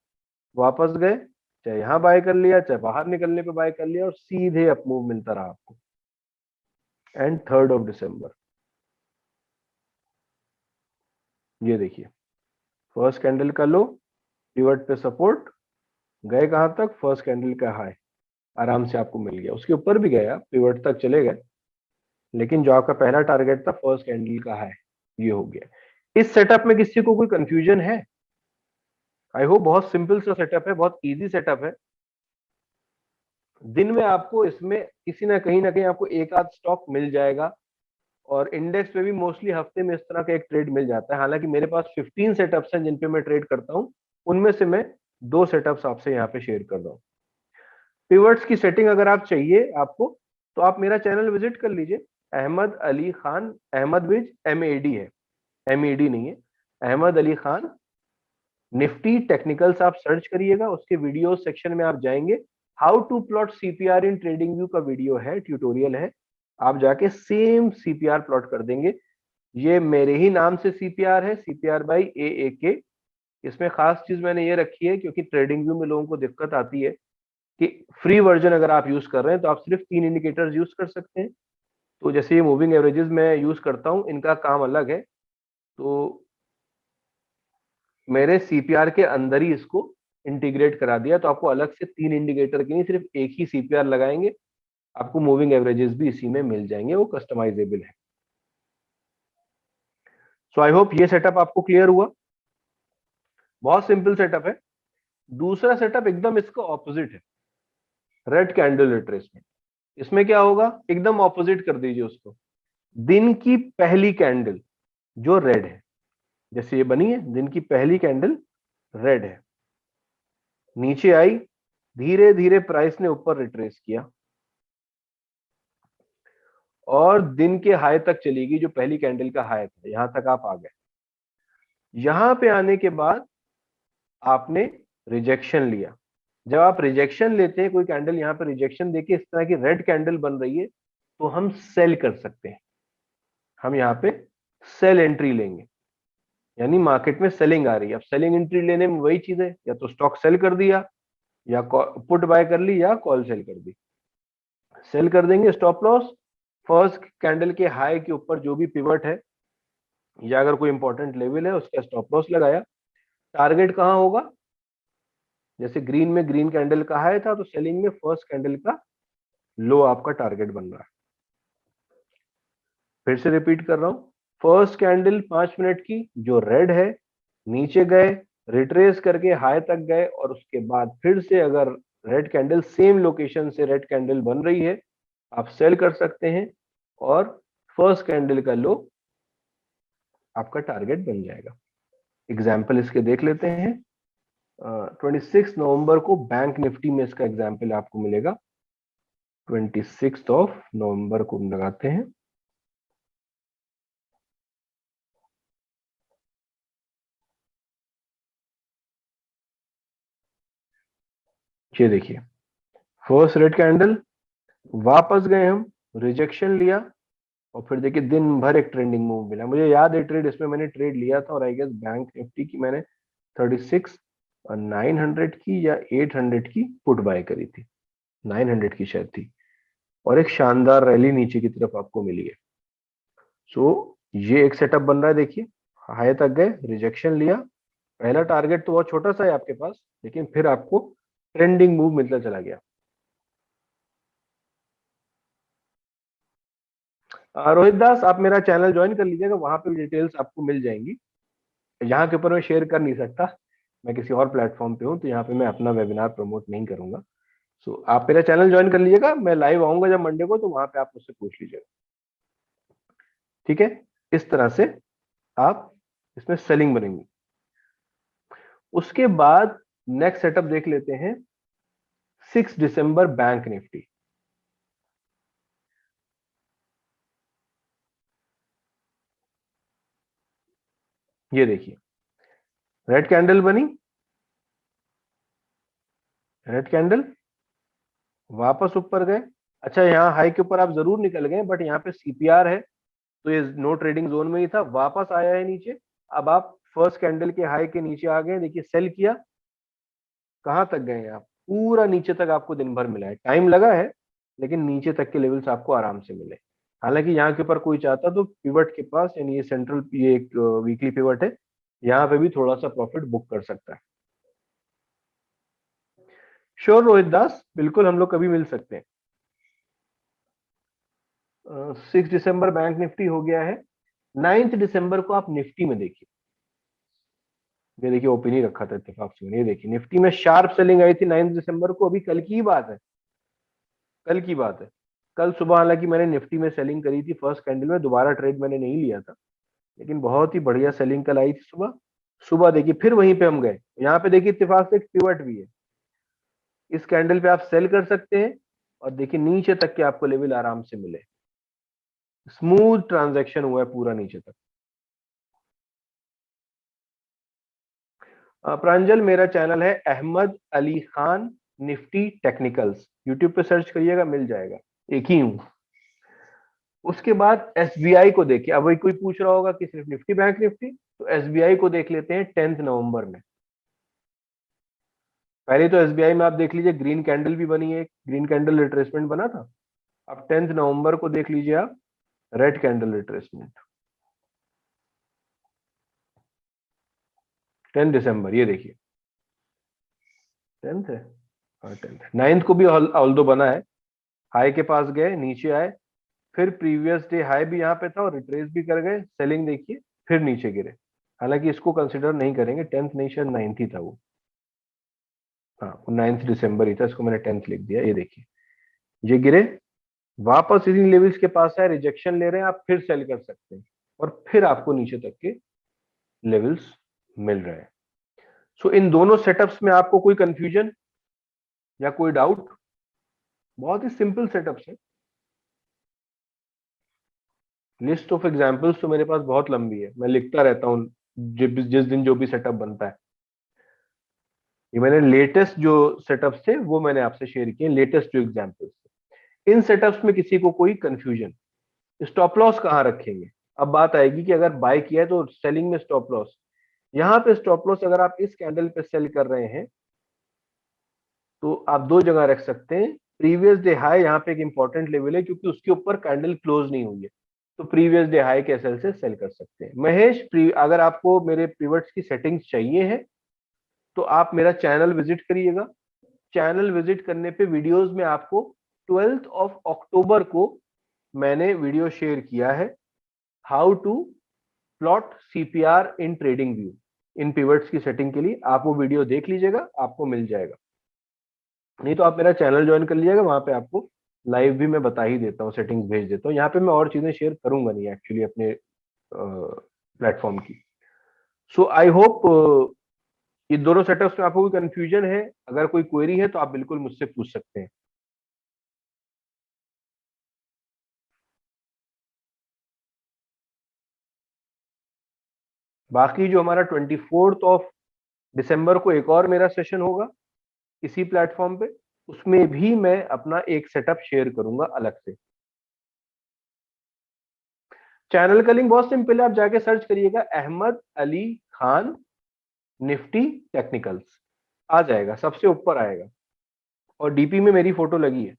वापस गए, चाहे यहाँ बाय कर लिया, चाहे बाहर निकलने पे बाय कर लिया, और सीधे अप मूव मिलता रहा आपको। एंड 3 दिसंबर, ये देखिए फर्स्ट कैंडल का लो, पिवट पे सपोर्ट, गए कहां तक, फर्स्ट कैंडल का हाई, आराम से आपको मिल गया। उसके ऊपर भी गए आप, पिवट तक चले गए, लेकिन जो आपका पहला टारगेट था फर्स्ट कैंडल का हाई, ये हो गया। इस सेटअप में किसी को कोई कंफ्यूजन है? आई होप बहुत सिंपल सा सेटअप है, बहुत इजी सेटअप है। दिन में आपको इसमें किसी ना कहीं आपको एक आध स्टॉक मिल जाएगा, और इंडेक्स पे भी मोस्टली हफ्ते में इस तरह का एक ट्रेड मिल जाता है। हालांकि मेरे पास 15 सेटअप्स हैं जिन पे मैं ट्रेड करता हूं, उनमें से मैं 2 सेटअप्स आपसे यहाँ पे शेयर कर रहा हूँ। पिवट्स की सेटिंग अगर आप चाहिए आपको, तो आप मेरा चैनल विजिट कर लीजिए, अहमद अली खान, अहमद विज MAD है, MED नहीं है, अहमद अली खान निफ्टी टेक्निकल्स आप सर्च करिएगा, उसके वीडियो सेक्शन में आप जाएंगे, how to plot CPR in TradingView का वीडियो है, ट्यूटोरियल है, आप जाके सेम CPR प्लॉट कर देंगे। ये मेरे ही नाम से CPR है, CPR बाई AAK। इसमें खास चीज मैंने ये रखी है, क्योंकि ट्रेडिंग व्यू में लोगों को दिक्कत आती है कि फ्री वर्जन अगर आप यूज कर रहे हैं तो आप सिर्फ 3 इंडिकेटर्स यूज कर सकते हैं। तो जैसे ये मूविंग एवरेजेस मैं यूज करता हूँ, इनका काम अलग है, तो मेरे CPR के अंदर ही इसको इंटीग्रेट करा दिया, तो आपको अलग से 3 इंडिकेटर की नहीं, सिर्फ एक ही CPR लगाएंगे, आपको मूविंग एवरेजेस भी इसी में मिल जाएंगे, वो कस्टमाइजेबल है। सो आई होप ये सेटअप आपको क्लियर हुआ। बहुत सिंपल सेटअप है। दूसरा सेटअप एकदम इसका ऑपोजिट है, रेड कैंडल रिट्रेसमेंट। इसमें क्या होगा, एकदम ऑपोजिट कर दीजिए उसको। दिन की पहली कैंडल जो रेड है, जैसे ये बनी है, दिन की पहली कैंडल रेड है, नीचे आई, धीरे धीरे प्राइस ने ऊपर रिट्रेस किया, और दिन के हाई तक चलेगी, जो पहली कैंडल का हाई था, यहां तक आप आ गए। यहां पे आने के बाद आपने रिजेक्शन लिया। जब आप रिजेक्शन लेते हैं, कोई कैंडल यहाँ पे रिजेक्शन देके इस तरह की रेड कैंडल बन रही है, तो हम सेल कर सकते हैं। हम यहाँ पे सेल एंट्री लेंगे, यानी मार्केट में सेलिंग आ रही है। अब सेलिंग एंट्री लेने में वही चीज है, या तो स्टॉक सेल कर दिया, या पुट बाय कर ली, या कॉल सेल कर दी। सेल कर देंगे, स्टॉप लॉस फर्स्ट कैंडल के हाई के ऊपर जो भी पिवट है, या अगर कोई इंपॉर्टेंट लेवल है उसका स्टॉप लॉस लगाया। टारगेट कहाँ होगा, जैसे ग्रीन में ग्रीन कैंडल का हाई था, तो सेलिंग में फर्स्ट कैंडल का लो आपका टारगेट बन रहा है। फिर से रिपीट कर रहा हूं, फर्स्ट कैंडल 5 मिनट की जो रेड है, नीचे गए, रिट्रेस करके हाई तक गए, और उसके बाद फिर से अगर रेड कैंडल सेम लोकेशन से रेड कैंडल बन रही है, आप सेल कर सकते हैं, और फर्स्ट कैंडल का लो आपका टारगेट बन जाएगा। एग्जाम्पल इसके देख लेते हैं। 26 नवंबर को बैंक निफ्टी में इसका एग्जाम्पल आपको मिलेगा। 26 नवंबर को लगाते हैं। ये देखिए फर्स्ट रेड कैंडल, वापस गए हम, रिजेक्शन लिया, और फिर देखिए दिन भर एक ट्रेंडिंग मूव मिला। मुझे याद है ट्रेड, इसमें मैंने ट्रेड लिया था, और आई गेस बैंक निफ्टी की मैंने 36 और 900 की या 800 की पुट बाय करी थी, 900 की शायद थी, और एक शानदार रैली नीचे की तरफ आपको मिली है। सो ये एक सेटअप बन रहा है। देखिए हाई तक गए, रिजेक्शन लिया, पहला टारगेट तो बहुत छोटा सा है आपके पास, लेकिन फिर आपको ट्रेंडिंग मूव मिलता चला गया। रोहित दास, आप मेरा चैनल ज्वाइन कर लीजिएगा, वहां पे डिटेल्स आपको मिल जाएंगी। यहाँ के ऊपर मैं शेयर कर नहीं सकता, मैं किसी और प्लेटफॉर्म पे हूँ, तो यहाँ पे मैं अपना वेबिनार प्रमोट नहीं करूंगा। सो आप मेरा चैनल ज्वाइन कर लीजिएगा, मैं लाइव आऊंगा जब मंडे को, तो वहां पे आप मुझसे पूछ लीजिएगा, ठीक है। इस तरह से आप इसमें सेलिंग बनेंगी। उसके बाद नेक्स्ट सेटअप देख लेते हैं, 6 दिसंबर बैंक निफ्टी, ये देखिए रेड कैंडल बनी, रेड कैंडल, वापस ऊपर गए। अच्छा यहाँ हाई के ऊपर आप जरूर निकल गए, बट यहाँ पे सीपीआर है तो ये नो ट्रेडिंग जोन में ही था, वापस आया है नीचे। अब आप फर्स्ट कैंडल के हाई के नीचे आ गए, देखिए सेल किया, कहां तक गए आप, पूरा नीचे तक आपको दिन भर मिला है, टाइम लगा है लेकिन नीचे तक के लेवल्स आपको आराम से मिले। हालांकि यहाँ के ऊपर कोई चाहता तो पिवट के पास, यानी ये सेंट्रल, ये एक वीकली पिवट है, यहाँ पे भी थोड़ा सा प्रॉफिट बुक कर सकता है। श्योर रोहित दास, बिल्कुल हम लोग कभी मिल सकते हैं। 6 दिसंबर बैंक निफ्टी हो गया है। 9 दिसंबर को आप निफ्टी में देखिए, ये देखिए ओपन ही रखा था इत्तेफाक से, ये देखिए निफ्टी में शार्प सेलिंग आई थी 9 दिसंबर को, अभी कल की ही बात है, कल की बात है। कल सुबह हालांकि मैंने निफ्टी में सेलिंग करी थी फर्स्ट कैंडल में, दोबारा ट्रेड मैंने नहीं लिया था, लेकिन बहुत ही बढ़िया सेलिंग कल आई थी सुबह। सुबह देखिए फिर वहीं पे हम गए, यहाँ पे देखिए इत्तेफाक से एक पिवट भी है, इस कैंडल पे आप सेल कर सकते हैं और देखिए नीचे तक के आपको लेवल आराम से मिले, स्मूथ ट्रांजैक्शन हुआ है पूरा नीचे तक। प्रांजल, मेरा चैनल है अहमद अली खान निफ्टी टेक्निकल्स, यूट्यूब पे सर्च करिएगा मिल जाएगा, एक ही हूं। उसके बाद एसबीआई को देखिए, अब वही कोई पूछ रहा होगा कि सिर्फ निफ्टी बैंक निफ्टी, तो एसबीआई को देख लेते हैं 10 नवंबर में। पहले तो एसबीआई में आप देख लीजिए ग्रीन कैंडल भी बनी है, ग्रीन कैंडल रिट्रेसमेंट बना था। अब 10 नवंबर को देख लीजिए आप, रेड कैंडल रिट्रेसमेंट। 10 दिसंबर, ये देखिए 10th है, हाँ 10th। 9th को भी ऑल्दो बना है, हाई के पास गए, नीचे आए, फिर प्रीवियस डे हाई भी यहाँ पे था और रिट्रेस भी कर गए, सेलिंग देखिए, फिर नीचे गिरे। हालांकि इसको कंसिडर नहीं करेंगे, 10th नहीं शायद 9th ही था वो, हाँ 9 दिसंबर ही था, इसको मैंने 10th लिख दिया। ये देखिए ये गिरे, वापस इन्हीं लेवल्स के पास है, रिजेक्शन ले रहे हैं, आप फिर सेल कर सकते हैं और फिर आपको नीचे तक के लेवल्स मिल रहे हैं। सो इन दोनों सेटअप्स में आपको कोई कंफ्यूजन या कोई डाउट? बहुत ही सिंपल सेटअप्स है, लिस्ट ऑफ एग्जांपल्स तो मेरे पास बहुत लंबी है, मैं लिखता रहता हूँ जिस दिन जो भी सेटअप बनता है। ये मैंने लेटेस्ट जो सेटअप्स थे वो मैंने आपसे शेयर किए, लेटेस्ट जो एग्जांपल्स थे। इन सेटअप्स में किसी को कोई कंफ्यूजन, स्टॉप लॉस कहाँ रखेंगे? अब बात आएगी कि अगर बाय किया है तो सेलिंग में स्टॉप लॉस, यहाँ पे स्टॉप लॉस अगर आप इस कैंडल पे सेल कर रहे हैं तो आप दो जगह रख सकते हैं। प्रीवियस डे हाई यहाँ पे एक इंपॉर्टेंट लेवल है क्योंकि उसके ऊपर कैंडल क्लोज नहीं हुई है, तो प्रीवियस डे हाई के एसएल से सेल कर सकते हैं। महेश, अगर आपको मेरे पिवट्स की सेटिंग्स चाहिए है तो आप मेरा चैनल विजिट करिएगा। चैनल विजिट करने पे वीडियोस में आपको 12th ऑफ अक्टूबर को मैंने वीडियो शेयर किया है, how to plot CPR in TradingView, in pivots की सेटिंग के लिए। आप वो वीडियो देख लीजिएगा, आपको मिल जाएगा। नहीं तो आप मेरा चैनल ज्वाइन कर लीजिएगा, वहां पे आपको लाइव भी मैं बता ही देता हूँ, सेटिंग्स भेज देता हूँ। यहाँ पे मैं और चीजें शेयर करूंगा नहीं एक्चुअली अपने प्लेटफॉर्म की। सो आई होप ये दोनों सेटअप्स में आपको कोई कंफ्यूजन है, अगर कोई क्वेरी है तो आप बिल्कुल मुझसे पूछ सकते हैं। बाकी जो हमारा 24th ऑफ दिसंबर को एक और मेरा सेशन होगा इसी प्लेटफॉर्म पे, उसमें भी मैं अपना एक सेटअप शेयर करूंगा अलग से। चैनल का लिंक बहुत सिंपल है, आप जाके सर्च करिएगा अहमद अली खान निफ्टी टेक्निकल्स, आ जाएगा, सबसे ऊपर आएगा और डीपी में मेरी फोटो लगी है।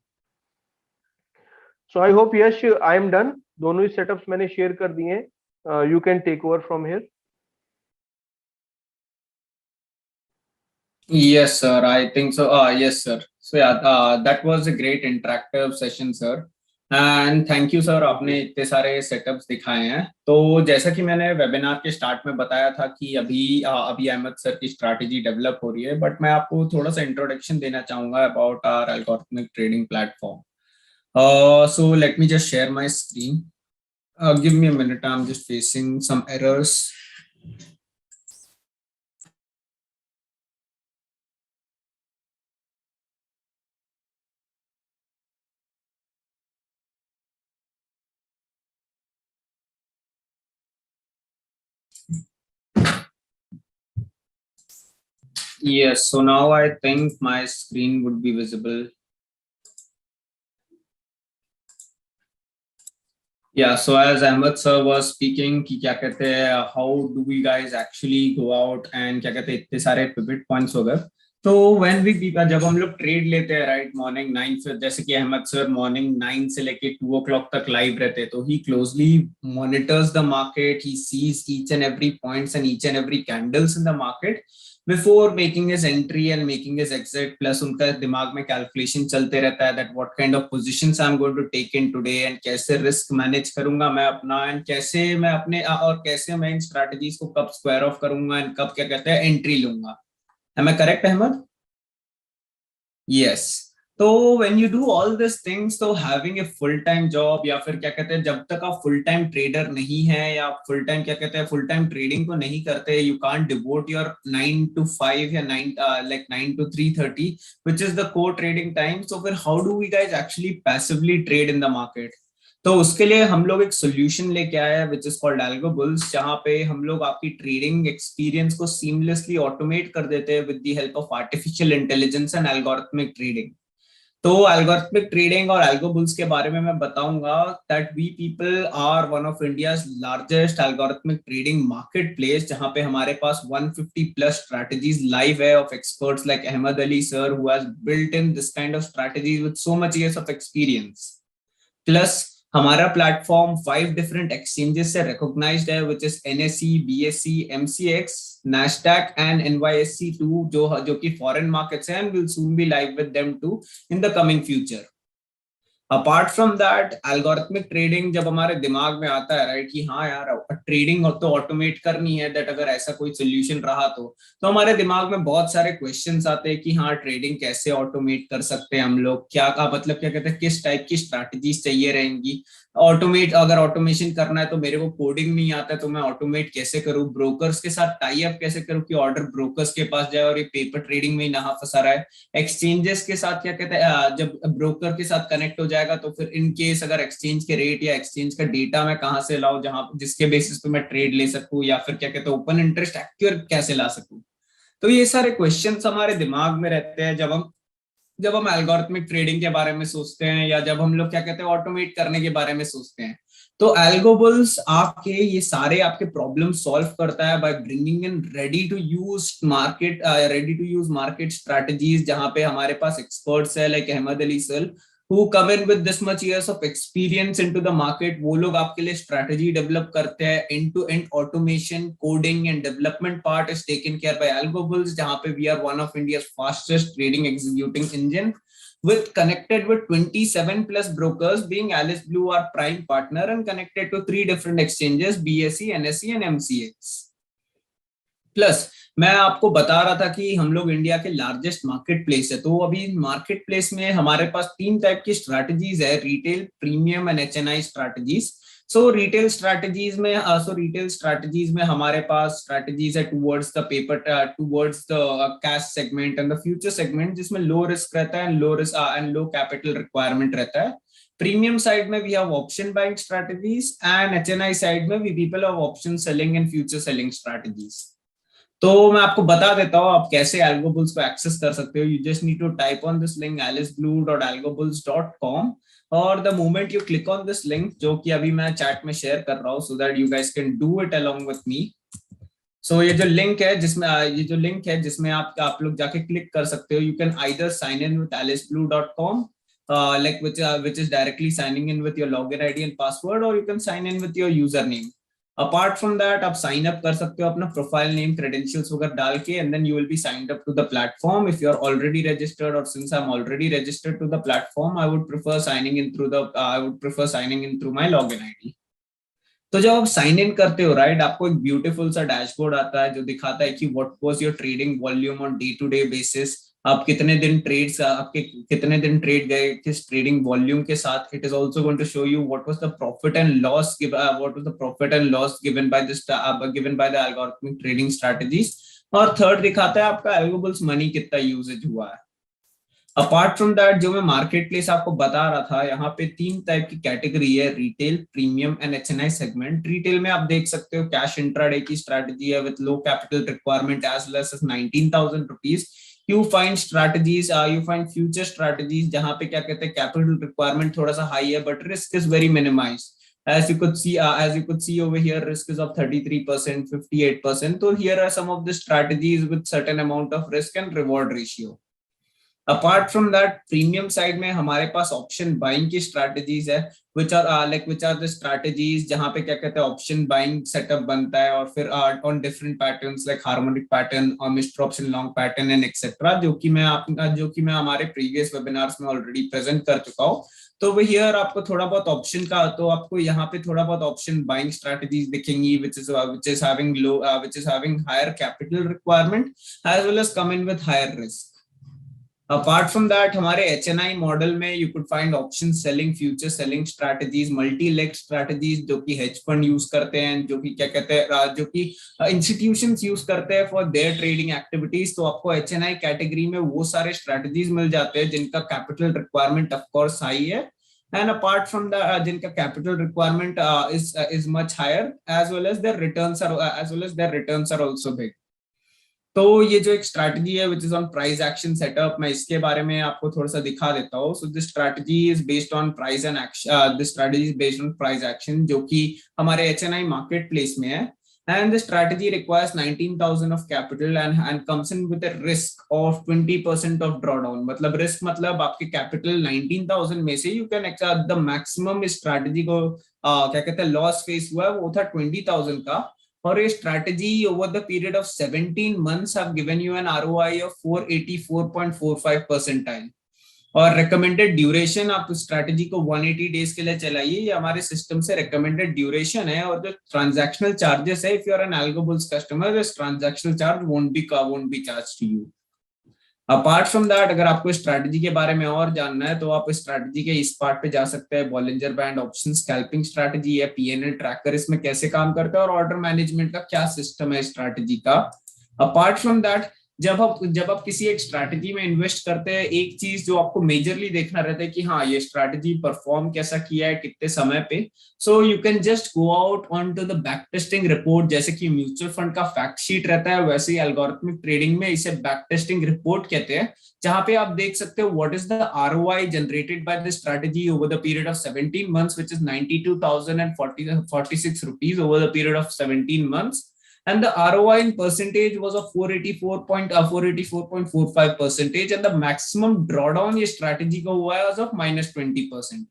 So I hope Yash I am done, दोनों ही सेटअप्स मैंने शेयर कर दिए हैं, you can take over from here. Yes, sir. I think so. Yes, sir. So yeah, that was a great interactive session, sir. And thank you sir, आपने इतने सारे setups दिखाए हैं। तो जैसा कि मैंने वेबिनार के स्टार्ट में बताया था कि अभी अहमद सर की स्ट्रैटेजी डेवलप हो रही है, बट मैं आपको थोड़ा सा इंट्रोडक्शन देना चाहूंगा about our algorithmic trading platform. So let me just share my screen, give me a minute, I am just facing some errors. Yes, so now I think my screen would be visible. Yeah, so as Ahmed sir was speaking कि क्या कहते हैं how do we guys actually go out and क्या कहते हैं इतने सारे pivot points हो गए. तो when we जब हम लोग ट्रेड लेते हैं राइट मॉर्निंग 9 से, जैसे कि अहमद सर मॉर्निंग 9 से लेके 2 o'clock तक लाइव रहते हैं, तो he closely monitors the market, he sees each and every points and each and every candles in the market before making his entry and making his exit. Plus उनका दिमाग में calculation चलते रहता है that what kind of positions I am going to take in today and कैसे risk manage करूंगा मैं अपना, एंड कैसे मैं अपने और कैसे मैं इन स्ट्रैटेजीज को कब स्क्वायर ऑफ करूंगा एंड कब क्या कहते हैं एंट्री लूंगा. Am I correct Ahmed? Yes. तो when you do all this things, तो having a full time job या फिर क्या कहते हैं जब तक आप फुल टाइम ट्रेडर नहीं है या फुल टाइम क्या कहते हैं फुल टाइम ट्रेडिंग को नहीं करते, you can't devote your 9 to 5 या 9 like 9 to 3:30 which is the core trading time. So फिर how do we guys actually passively trade in the market? तो उसके लिए हम लोग एक सोल्यूशन लेके आए हैं विच इज कॉल्ड एल्गोबुल्स, जहां पे हम लोग आपकी ट्रेडिंग एक्सपीरियंस को सीमलेसली ऑटोमेट कर देते हैं with the help of artificial intelligence and algorithmic trading. तो एल्गोरिथमिक ट्रेडिंग और एल्गोबुल्स के बारे में मैं बताऊंगा that we people are one of India's largest algorithmic trading market place, जहां पे हमारे पास 150 प्लस स्ट्रैटेजीज लाइव है of experts like Ahmed Ali sir who has built in this kind of strategies with so much years of experience. Plus हमारा platform 5 different exchanges से recognised है which is NSE, BSE, MCX, NASDAQ and NYSE2 जो कि foreign markets हैं, and will soon be live with them too in the coming future. Apart from that algorithmic trading जब हमारे दिमाग में आता है राइट कि हाँ यार ट्रेडिंग तो ऑटोमेट करनी है, दैट अगर ऐसा कोई सोल्यूशन रहा तो हमारे दिमाग में बहुत सारे क्वेश्चंस आते हैं कि हाँ ट्रेडिंग कैसे ऑटोमेट कर सकते हैं हम लोग, क्या का मतलब क्या कहते हैं किस टाइप की स्ट्रैटेजीज चाहिए रहेंगी ऑटोमेट. अगर ऑटोमेशन करना है तो मेरे को कोडिंग नहीं आता है तो मैं ऑटोमेट कैसे करूँ, ब्रोकर्स के साथ टाई अप कैसे करूँ कि ऑर्डर ब्रोकर्स के पास जाए और ये पेपर ट्रेडिंग में ही नहा फंसा रहा है. एक्सचेंजेस के साथ क्या कहते हैं जब ब्रोकर के साथ कनेक्ट हो जाएगा तो फिर इन केस अगर एक्सचेंज के रेट या एक्सचेंज का डेटा मैं कहाँ से लाऊं जहां जिसके बेसिस पे मैं ट्रेड ले सकूं, या फिर क्या कहते हैं ओपन इंटरेस्ट एक्यूरेट कैसे ला सकूं. तो ये सारे क्वेश्चंस हमारे दिमाग में रहते हैं जब हम एल्गोरिथमिक ट्रेडिंग के बारे में सोचते हैं या जब हम लोग क्या कहते हैं ऑटोमेट करने के बारे में सोचते हैं. तो एल्गोबुल्स आपके ये सारे आपके प्रॉब्लम सॉल्व करता है by bringing in ready to use market strategies, जहां पे हमारे पास एक्सपर्ट्स है like Ahmed Ali sir who come in with this much years of experience into the market. वो लोग आपके लिए स्ट्रैटेजी डेवलप करते हैं. End to end automation, coding and development part is taken care by AlgoBulls, जहां पे we are one of India's fastest trading executing engine with connected with 27 plus brokers, being Alice Blue our prime partner and connected to 3 different exchanges BSE, NSE and MCX. Plus मैं आपको बता रहा था कि हम लोग इंडिया के largest market place है. तो अभी मार्केट प्लेस में हमारे पास 3 टाइप की स्ट्रैटेजीज है, retail, premium and HNI strategies. So retail strategies में हमारे पास स्ट्रैटेजीज है towards the paper, towards the cash segment and the future segment, जिसमें लो रिस्क रहता है एंड लो कैपिटल रिक्वायरमेंट रहता है. प्रीमियम साइड में we have option buying strategies and HNI side में we people have option selling and future selling strategies. तो मैं आपको बता देता हूँ आप कैसे एल्गोबुल्स को एक्सेस कर सकते हो. You just need to type on this link aliceblue.algobulls.com, और the moment you click on this link, जो कि अभी मैं चैट में शेयर कर रहा हूँ so that you guys can do it along with me. So ये जो लिंक है जिसमें आप लोग जाके क्लिक कर सकते हो. You can either sign in with aliceblue.com like which is directly signing in with your login ID and password, or you can sign in with your username. Apart from that आप sign up कर सकते हो अपना profile name credentials वगैरह डाल के, and then you will be signed up to the platform if you are already registered. और since I am already registered to the platform, I would prefer signing in through my login ID. तो जब आप sign in करते हो right, आपको एक beautiful सा dashboard आता है जो दिखाता है कि what was your trading volume on day to day basis. आप कितने दिन ट्रेड गए किस ट्रेडिंग वॉल्यूम के साथ. It is also going to show you what was the profit and loss given by the algorithmic trading strategies. और third दिखाता है आपका एल्गोबुल्स मनी कितना यूजेज हुआ है. अपार्ट फ्रॉम दैट, जो मैं मार्केट प्लेस आपको बता रहा था, यहाँ पे 3 टाइप की कैटेगरी है, retail, premium and HNI segment. Retail में आप देख सकते हो कैश इंट्राडे की स्ट्रैटेजी है with low capital requirement as well as 19,000 rupees. You find strategies, you find future strategies जहां पे क्या कहते हैं कैपिटल रिक्वायरमेंट थोड़ा सा हाई है but risk is very minimised. As you could see over here, risk is of 33%, 58%. So here are some of the strategies with certain amount of risk and reward ratio. Apart from that, premium side में हमारे पास option buying की strategies है, which are the strategies जहां पे क्या कहते हैं option buying setup बनता है और फिर on different patterns like harmonic pattern और mister option long pattern and etcetera, जो कि मैं हमारे प्रीवियस वेबिनार्स में ऑलरेडी प्रेजेंट कर चुका हूँ। तो वो हियर आपको थोड़ा बहुत ऑप्शन का, तो आपको यहाँ पे थोड़ा बहुत ऑप्शन बाइंग स्ट्रैटेजीज दिखेंगी which is having higher capital requirement as well as come in with higher risk. Apart from that, हमारे एचएनआई मॉडल में you could find option selling, future selling strategies, multi leg strategies जो कि hedge fund use करते हैं, जो कि क्या कहते हैं जो कि इंस्टीट्यूशंस यूज करते हैं फॉर देयर ट्रेडिंग एक्टिविटीज। तो आपको एचएनआई कैटेगरी में वो सारे स्ट्रैटेजीज मिल जाते हैं जिनका capital requirement of course high है, एंड अपार्ट फ्रॉम द जिनका capital requirement is much higher as well as their returns are also big. तो ये जो एक स्ट्रैटेजी है which is on price action setup, मैं इसके बारे में आपको थोड़ा सा दिखा देता हूँ। So this strategy is based on price and action, this strategy is based on price action जो कि हमारे एचएनआई मार्केट प्लेस में है, and the strategy requires 19,000 of capital and comes in with a risk of 20% of drawdown. मतलब risk मतलब आपके capital 19,000 में से you can the maximum strategy को क्या कहते हैं लॉस फेस हुआ है वो था 20,000 का, और ये strategy over the period of 17 months have given you an ROI of 484.45 percentile। और रिकमेंडेड ड्यूरेशन, आप स्ट्रैटेजी को 180 डेज के लिए चलाइए, ये हमारे सिस्टम से रिकमेंडेड ड्यूरेशन है। और जो ट्रांजैक्शनल चार्जेस है, if you are an AlgoBulls customer, this transactional charge won't be charge to you. Apart from that, अगर आपको स्ट्रैटेजी के बारे में और जानना है तो आप स्ट्रैटेजी के इस पार्ट पे जा सकते हैं। Bollinger band option scalping strategy है, पीएनएल ट्रैकर इसमें कैसे काम करता है और ऑर्डर मैनेजमेंट का क्या सिस्टम है स्ट्रैटेजी का। अपार्ट फ्रॉम दैट, जब आप किसी एक स्ट्रैटेजी में इन्वेस्ट करते हैं, एक चीज जो आपको मेजरली देखना रहता है कि हाँ ये स्ट्रैटेजी परफॉर्म कैसा किया है कितने समय पे। So you can just go out on to the back testing report. जैसे कि म्यूचुअल फंड का फैक्ट शीट रहता है, वैसे ही एल्गोरिथमिक ट्रेडिंग में इसे बैक टेस्टिंग रिपोर्ट कहते हैं, जहां पे आप देख सकते हो what is the ROI generated by the strategy over the period of 17 months, which is 92,046 rupees over the period of 17 months. And the ROI in percentage was of 484.45%, and the maximum drawdown ये strategy का हुआ है of -20%।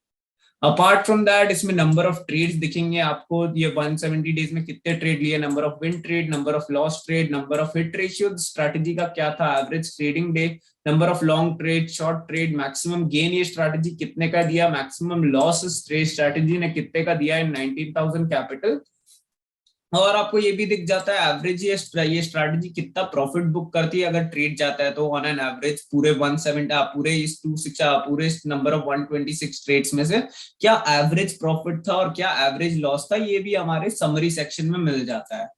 Apart from that, इसमें number of trades दिखेंगे आपको, ये 170 days में कितने ट्रेड लिए, number of win trade, number of loss trade, number of hit ratio strategy का क्या था, average trading day, number of long trade, short trade, maximum gain ये स्ट्रैटेजी कितने का दिया, मैक्सिमम लॉस स्ट्रैटेजी ने कितने का दिया इन 19,000 कैपिटल। और आपको ये भी दिख जाता है एवरेज ये स्ट्रैटेजी कितना प्रॉफिट बुक करती है अगर ट्रेड जाता है तो। ऑन एन एवरेज पूरे 170 पूरे नंबर ऑफ 126 ट्रेड्स में से क्या एवरेज प्रॉफिट था और क्या एवरेज लॉस था, ये भी हमारे समरी सेक्शन में मिल जाता है।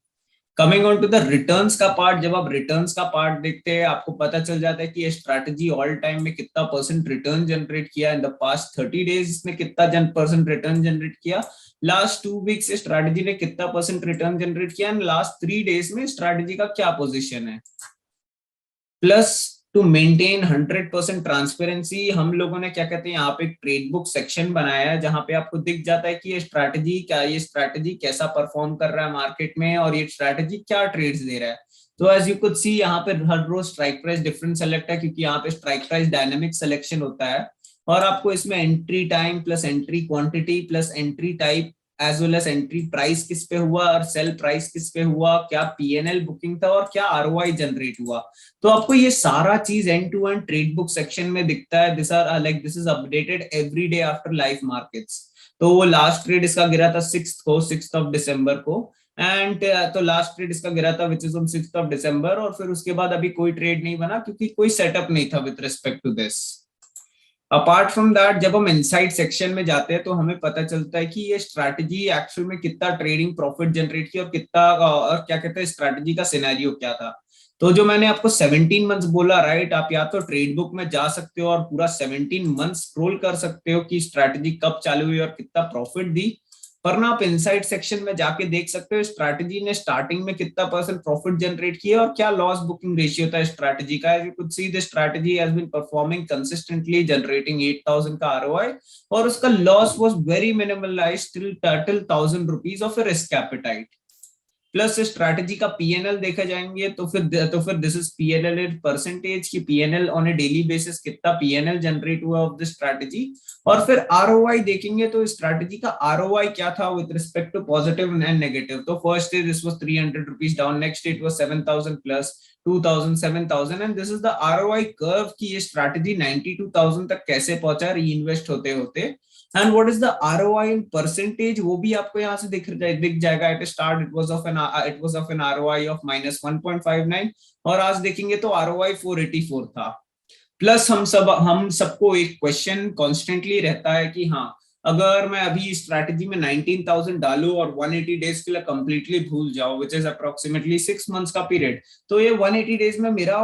Coming on to the returns का पार्ट, जब आप रिटर्न्स का पार्ट देखते हैं आपको पता चल जाता है कि ये स्ट्रैटेजी ऑल टाइम में कितना परसेंट रिटर्न जनरेट किया, इन द पास्ट 30 डेज इसने कितना परसेंट रिटर्न जनरेट किया, लास्ट 2 वीक्स स्ट्रैटेजी ने कितना परसेंट रिटर्न जनरेट किया, एंड लास्ट 3 डेज में स्ट्रैटेजी का क्या पोजीशन है। प्लस टू मेंटेन 100% ट्रांसपेरेंसी, हम लोगों ने क्या कहते हैं यहाँ पे एक ट्रेड बुक सेक्शन बनाया है जहां पे आपको दिख जाता है कि ये स्ट्रैटेजी कैसा परफॉर्म कर रहा है मार्केट में और ये स्ट्रैटेजी क्या ट्रेड्स दे रहा है। तो एज यू कुड सी यहाँ पे हर रोज स्ट्राइक प्राइस डिफरेंट सेलेक्ट है, क्योंकि यहाँ पे स्ट्राइक प्राइस डायनेमिक सिलेक्शन होता है, और आपको इसमें entry time plus entry quantity plus entry type as well as entry price किस पे हुआ और सेल प्राइस किस पे हुआ, क्या पीएनएल बुकिंग था और क्या आरओआई जनरेट हुआ। तो आपको ये सारा चीज end to end trade book section में दिखता है। This is updated every day after live markets. तो वो लास्ट ट्रेड इसका गिरा था 6th ऑफ दिसंबर को, एंड तो लास्ट ट्रेड इसका गिरा था which is on 6th of December, और फिर उसके बाद अभी कोई ट्रेड नहीं बना क्योंकि कोई सेटअप नहीं था with respect to this. Apart from that, जब हम इनसाइड सेक्शन में जाते हैं तो हमें पता चलता है कि ये स्ट्रैटेजी एक्चुअल में कितना ट्रेडिंग प्रॉफिट जनरेट किया और कितना और क्या कहते हैं स्ट्रैटेजी का सिनेरियो क्या था। तो जो मैंने आपको 17 मंथ्स बोला, राइट, आप या तो ट्रेड बुक में जा सकते हो और पूरा 17 मंथ्स स्क्रॉल कर सकते हो कि स्ट्रैटेजी कब चालू हुई और कितना प्रॉफिट दी, पर ना आप इनसाइड सेक्शन में जाके देख सकते हो स्ट्रैटेजी ने स्टार्टिंग में कितना परसेंट प्रॉफिट जनरेट किया और क्या लॉस बुकिंग रेशियो था स्ट्रैटेजी का। You could see the strategy has been performing consistently generating 8000 का आरओआई, और उसका loss was very minimalized till 1000 rupees of risk capital. Plus strategy का पीएनएल देखा जाएंगे तो फिर this is PNL in percentage की PNL on a daily basis कितना पीएनएल जनरेट हुआ ऑफ द स्ट्रैटेजी। और फिर आरओआई देखेंगे तो स्ट्रैटेजी का आरओआई क्या था with respect to positive and negative. तो first day this was 300 rupees down, next it was 7000 plus 2000 7000, and this is the ROI curve की ये स्ट्रैटेजी 92000 तक कैसे पहुंचा री इन्वेस्ट होते होते। And what is the ROI in percentage, वो भी आपको यहाँ से दिख जाएगा। At start it was of an ROI of -1.59, और आज देखेंगे तो आरओआई 484 था। प्लस हम सबको एक क्वेश्चन कॉन्स्टेंटली रहता है कि हाँ, अगर मैं अभी स्ट्रैटेजी में 19,000 डालू और 180 डेज के लिए कंप्लीटली भूल जाओ, विच इज अप्रोक्सीमेटली 6 मंथ्स का पीरियड, तो ये 180 डेज में मेरा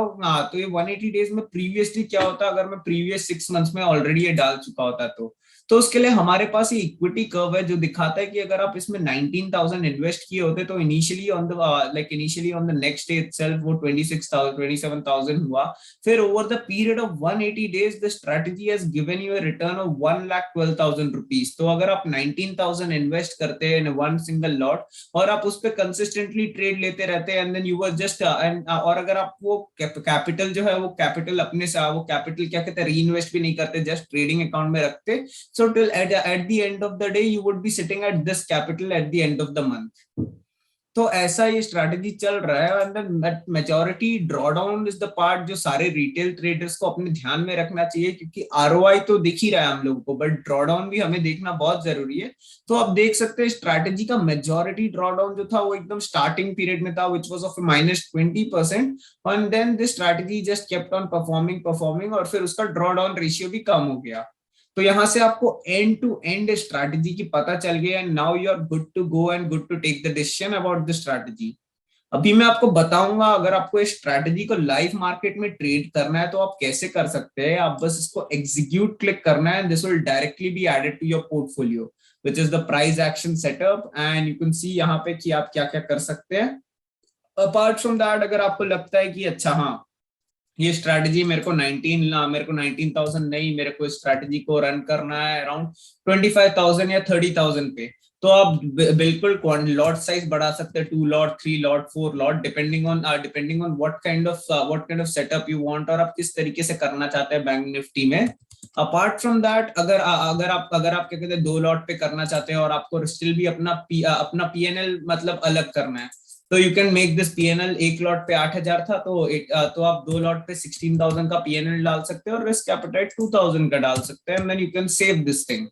तो ये 180 डेज में प्रीवियसली क्या होता अगर मैं प्रीवियस 6 मंथ्स में ऑलरेडी ये डाल चुका होता। तो उसके लिए हमारे पास ये इक्विटी कर्व है जो दिखाता है कि अगर आप इसमें 19,000 इन्वेस्ट किए होते तो initially on the next day itself वो 26,000 27,000 हुआ। फिर over the period of 180 days the strategy has given you a return of 1,12,000 rupees. तो अगर आप 19,000 इन्वेस्ट करते हैं इन वन सिंगल लॉट और आप उस पर कंसिस्टेंटली ट्रेड लेते रहते हैं and then you were just और अगर आप वो कैपिटल जो है वो कैपिटल अपने से वो कैपिटल क्या कहते हैं री इन्वेस्ट भी नहीं करते, जस्ट ट्रेडिंग अकाउंट में रखते, so till at the end of the day you would be sitting at this capital at the end of the month। तो ऐसा ये स्ट्रैटेजी चल रहा है। And the majority drawdown is the part जो सारे रिटेल ट्रेडर्स को अपने ध्यान में रखना चाहिए, क्योंकि आरओआई तो दिख ही रहा है हम लोगों को, बट ड्रॉडाउन भी हमें देखना बहुत जरूरी है। तो आप देख सकते हैं स्ट्रैटेजी का मेजॉरिटी ड्रॉडाउन जो था वो एकदम स्टार्टिंग पीरियड में था, which was of -20%, and then this strategy just kept on performing और फिर उसका ड्रॉडाउन रेशियो भी कम हो गया। तो यहां से आपको एंड टू एंड स्ट्रैटेजी की पता चल गया, and now you are good to go and good to take the decision about the strategy. अभी मैं आपको बताऊंगा अगर आपको इस स्ट्रैटेजी को लाइव मार्केट में ट्रेड करना है तो आप कैसे कर सकते हैं। आप बस इसको एग्जीक्यूट क्लिक करना है, this will directly be added to your portfolio which is the price action setup, and you can see यहाँ पे कि आप क्या क्या कर सकते हैं। अपार्ट फ्रॉम दैट, अगर आपको लगता है कि अच्छा हाँ ये स्ट्रैटेजी मेरे को 19,000 नहीं, मेरे को इस स्ट्रैटेजी को रन करना है अराउंड 25,000 या 30,000 पे, तो आप बिल्कुल लॉट साइज बढ़ा सकते हैं, 2 lot 3 lot 4 lot, depending on what kind of setup you want और आप किस तरीके से करना चाहते हैं बैंक निफ्टी में। अपार्ट फ्रॉम दैट, अगर आप क्या कहते हैं 2 लॉट पे करना चाहते हैं और आपको स्टिल भी अपना पीएनएल मतलब अलग करना है, तो you can make this PNL. एक लॉट पे 8,000 था तो आप 2 लॉट पे 16,000 का पीएनएल डाल सकते हैं और रिस्क कैपिटाइट 2,000 का डाल सकते हैं, and then you can save this thing.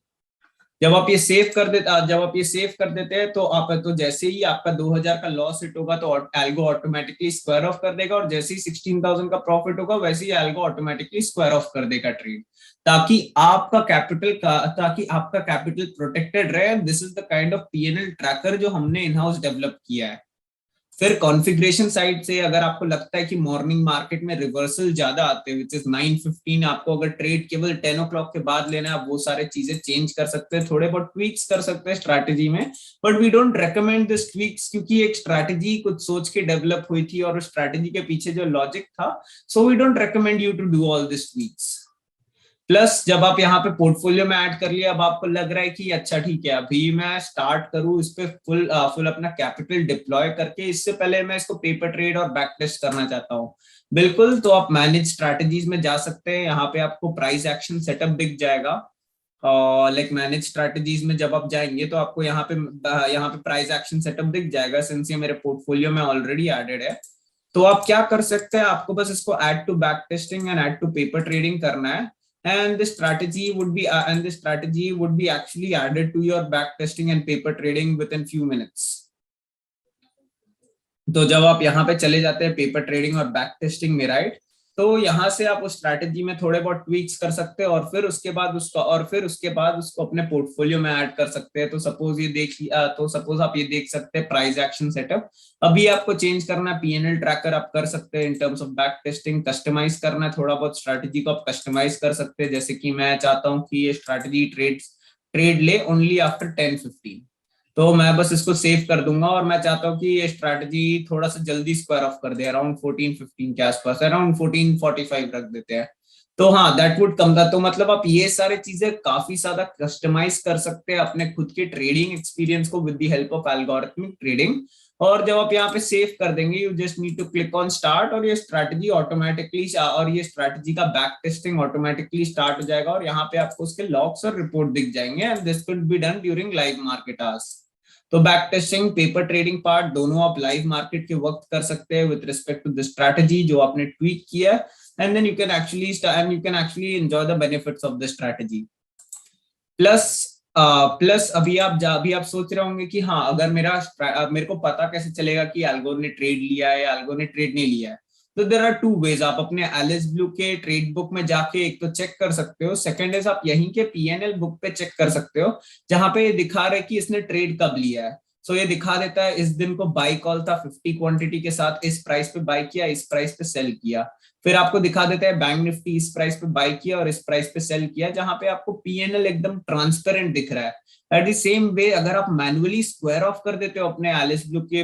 जब आप ये सेव कर देते हैं तो जैसे ही आपका 2,000 का लॉस हिट होगा तो एल्गो ऑटोमेटिकली स्क्वायर ऑफ कर देगा, और जैसे ही 16,000 का प्रॉफिट होगा वैसे ही एल्गो ऑटोमेटिकली स्क्वायर ऑफ कर देगा ट्रेड, ताकि आपका कैपिटल प्रोटेक्टेड रहे। This is the kind of PNL tracker जो हमने इन हाउस डेवलप किया है। फिर कॉन्फ़िगरेशन साइड से अगर आपको लगता है कि मॉर्निंग मार्केट में रिवर्सल ज्यादा आते हैं, विच इज 9:15, आपको अगर ट्रेड केवल 10 o'clock के बाद लेना है, आप वो सारे चीजें चेंज कर सकते हैं, थोड़े बहुत ट्वीक्स कर सकते हैं स्ट्रैटेजी में, but we don't recommend this tweaks, क्योंकि एक स्ट्रैटेजी कुछ सोच के डेवलप हुई थी और स्ट्रैटेजी के पीछे जो लॉजिक था, so we don't recommend you to do all this tweaks. Plus जब आप यहाँ पे पोर्टफोलियो में ऐड कर लिया, अब आपको लग रहा है कि अच्छा ठीक है अभी मैं स्टार्ट करूँ इस पे फुल अपना कैपिटल डिप्लॉय करके, इससे पहले मैं इसको पेपर ट्रेड और बैक टेस्ट करना चाहता हूँ, बिल्कुल, तो आप मैनेज स्ट्रैटेजीज में जा सकते हैं। यहाँ पे आपको प्राइस एक्शन सेटअप दिख जाएगा, और लाइक मैनेज स्ट्रैटेजीज में जब आप जाएंगे तो आपको यहाँ पे प्राइस एक्शन सेटअप दिख जाएगा, सिंस ये मेरे पोर्टफोलियो में ऑलरेडी एडेड है। तो आप क्या कर सकते हैं, आपको बस इसको add to back testing and add to paper trading करना है, and this strategy would be actually added to your back testing and paper trading within few minutes। तो जब आप यहाँ पे चले जाते हैं पेपर ट्रेडिंग और बैक टेस्टिंग में, राइट, तो यहाँ से आप उस स्ट्रैटेजी में थोड़े बहुत ट्वीक्स कर सकते हैं और फिर उसके बाद उसको अपने पोर्टफोलियो में ऐड कर सकते हैं। तो सपोज आप ये देख सकते हैं प्राइस एक्शन सेटअप। अभी आपको चेंज करना है पीएनएल ट्रैकर, आप कर सकते हैं in terms of back testing. Customise करना है थोड़ा बहुत स्ट्रैटेजी को, आप कस्टमाइज कर सकते हैं। जैसे कि मैं चाहता हूँ कि ये स्ट्रैटेजी ट्रेड ले ओनली आफ्टर 10-15, तो मैं बस इसको सेव कर दूंगा और मैं चाहता हूँ कि ये स्ट्रैटेजी थोड़ा सा जल्दी स्क्वायर ऑफ कर दे, अराउंड 14-15 के आसपास, अराउंड 14:45 रख देते हैं। तो हाँ, दैट वुड कम द, तो मतलब आप ये सारे चीजें काफी ज्यादा कस्टमाइज कर सकते हैं अपने खुद के ट्रेडिंग एक्सपीरियंस को with the help of algorithmic trading. और जब आप यहाँ पे सेव कर देंगे, you just need to click on start और ये स्ट्रैटेजी का बैक टेस्टिंग ऑटोमेटिकली स्टार्ट हो जाएगा और यहाँ पे आपको उसके लॉग्स और रिपोर्ट दिख जाएंगे। And this could be done during live market hours. तो back testing, paper trading part, दोनों आप लाइव मार्केट के वक्त कर सकते हैं with respect to the strategy जो आपने ट्वीक किया, and then you can actually enjoy the benefits of the strategy. Plus अभी आप सोच रहे होंगे कि हाँ, अगर मेरे को पता कैसे चलेगा कि एल्गो ने ट्रेड लिया है या एल्गो ने ट्रेड नहीं लिया है। तो देयर आर टू वेज। आप अपने एलिस ब्लू के ट्रेड बुक में जाके एक तो चेक कर सकते हो, सेकंड इज आप यहीं के पीएनएल बुक पे चेक कर सकते हो जहां पे ये दिखा रहा है कि इसने ट्रेड कब लिया है। सो ये दिखा देता है इस दिन को बाई कॉल था 50 क्वांटिटी के साथ, इस प्राइस पे बाई किया, इस प्राइस पे सेल किया। फिर आपको दिखा देता है बैंक निफ्टी इस प्राइस पे बाई किया और इस प्राइस पे सेल किया, जहां पे आपको पीएनएल एकदम ट्रांसपेरेंट दिख रहा है। एट द सेम वे अगर आप मैनुअली स्क्वायर ऑफ कर देते हो अपने एलिस ब्लू के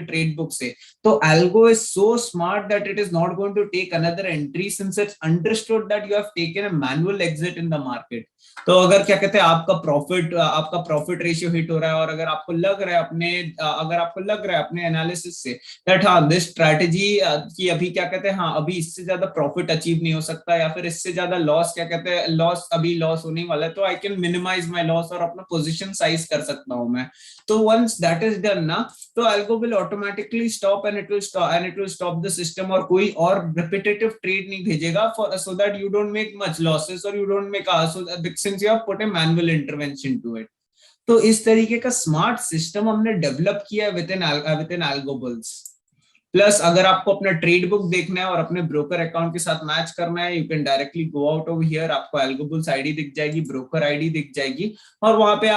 ट्रेड बुक से, तो algo is so smart that it is not going to take another entry since it's understood that you have taken a manual exit in the market. तो अगर क्या कहते हैं आपका प्रॉफिट रेशियो हिट हो रहा है और अगर आपको लग रहा है अपने एनालिसिस से दैट हाँ, दिस स्ट्रैटेजी की अभी क्या कहते हैं, हाँ अभी इससे ज्यादा प्रॉफिट अचीव नहीं हो सकता या फिर इससे ज्यादा लॉस होने वाला है, तो I can minimise my loss और अपना पोजीशन साइज कर सकता हूं मैं। तो वंस दैट इज डन ना, तो algo will automatically stop and it will stop the system और कोई और रिपीटेटिव ट्रेड नहीं भेजेगा for so that you don't make much losses और you don't make since you have put a manual intervention to it. तो इस तरीके का स्मार्ट सिस्टम हमने डेवलप किया है विद इन एल्गोबल्स। प्लस अगर आपको अपना ट्रेड बुक देखना है और अपने ब्रोकर अकाउंट के साथ मैच करना है, you can directly go out over here, आपको एल्गोबुल्स आईडी दिख जाएगी, ब्रोकर आईडी दिख जाएगी और वहां पे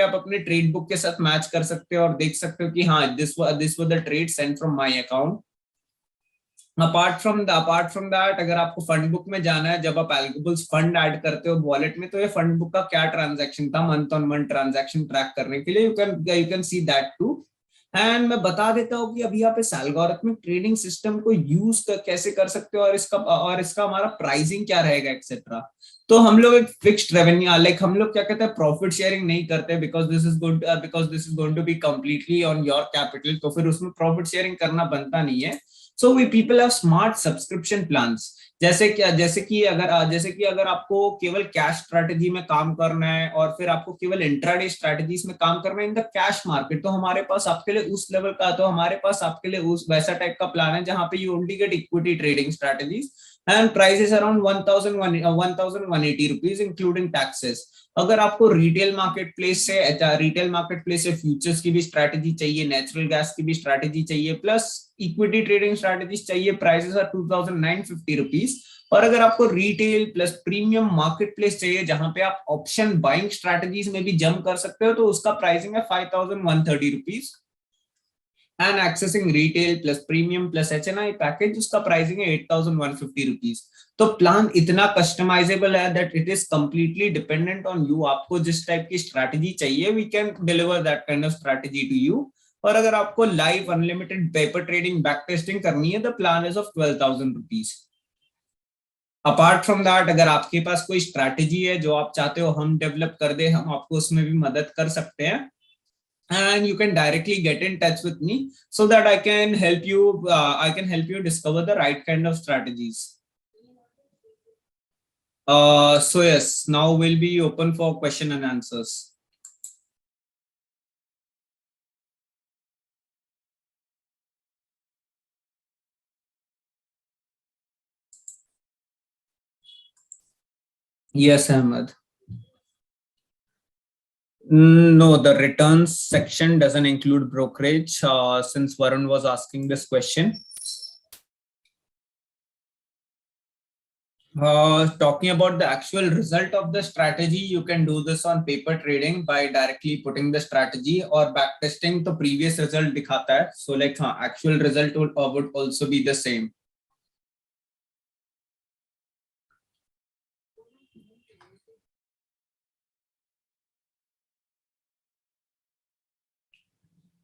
आप अपने ट्रेड बुक के साथ मैच कर सकते हो और देख सकते हो कि हाँ, this was the trade Saint from my account. Apart from that अगर आपको फंड बुक में जाना है, जब आप एल्गोबल्स फंड ऐड करते हो वॉलेट में, तो ये फंड बुक का क्या ट्रांजैक्शन था month on month transaction track करने के लिए you can see that too. And मैं बता देता हूँ कि अभी आप इस एल्गोरिथमिक ट्रेडिंग सिस्टम को कैसे कर सकते हो और इसका हमारा प्राइसिंग क्या रहेगा एक्सेट्रा। तो हम लोग एक फिक्स्ड रेवेन्यू हम लोग क्या कहते हैं प्रॉफिट शेयरिंग नहीं करते because this is going to be completely on your capital, तो फिर उसमें प्रॉफिट शेयरिंग करना बनता नहीं है। So we people have smart subscription plans. जैसे कि अगर आपको केवल कैश स्ट्रैटेजी में काम करना है और फिर आपको केवल इंट्राडे स्ट्रैटेजीज में काम करना है इन द कैश मार्केट, तो हमारे पास आपके लिए उस वैसा टाइप का प्लान है जहां पे you only get equity trading strategies and price around 1180 rupees including taxes. अगर आपको रिटेल मार्केट प्लेस से फ्यूचर्स की भी स्ट्रैटेजी चाहिए, नेचुरल गैस की भी स्ट्रैटेजी चाहिए, प्लस इक्विटी ट्रेडिंग स्ट्रैटेजीज चाहिए, प्राइसेस आर 2950 रुपीज। और अगर आपको retail plus premium market place चाहिए जहां पे आप ऑप्शन बाइंग स्ट्रैटेजीज में भी जंप कर सकते हो, तो उसका प्राइसिंग है 5130 rupees. And accessing retail plus premium plus HNI package, उसका प्राइसिंग है 8150 रुपीज। तो प्लान इतना कस्टमाइजेबल है that it is completely dependent on you. आपको जिस टाइप की स्ट्रैटेजी चाहिए we can deliver that kind of strategy to you. और अगर आपको live unlimited paper trading back testing करनी है, the plan is of 12,000 rupees. Apart from that अगर आपके पास कोई स्ट्रैटेजी है जो आप चाहते हो हम डेवलप कर दे, हम आपको उसमें भी मदद कर सकते हैं। And you can directly get in touch with me so that I can help you discover the right kind of strategies. So yes, now we'll be open for question and answers. Yes, Ahmed. No, the returns section doesn't include brokerage, since Varun was asking this question. Talking about the actual result of the strategy, you can do this on paper trading by directly putting the strategy or backtesting. The previous result दिखाता है. So like actual result would also be the same.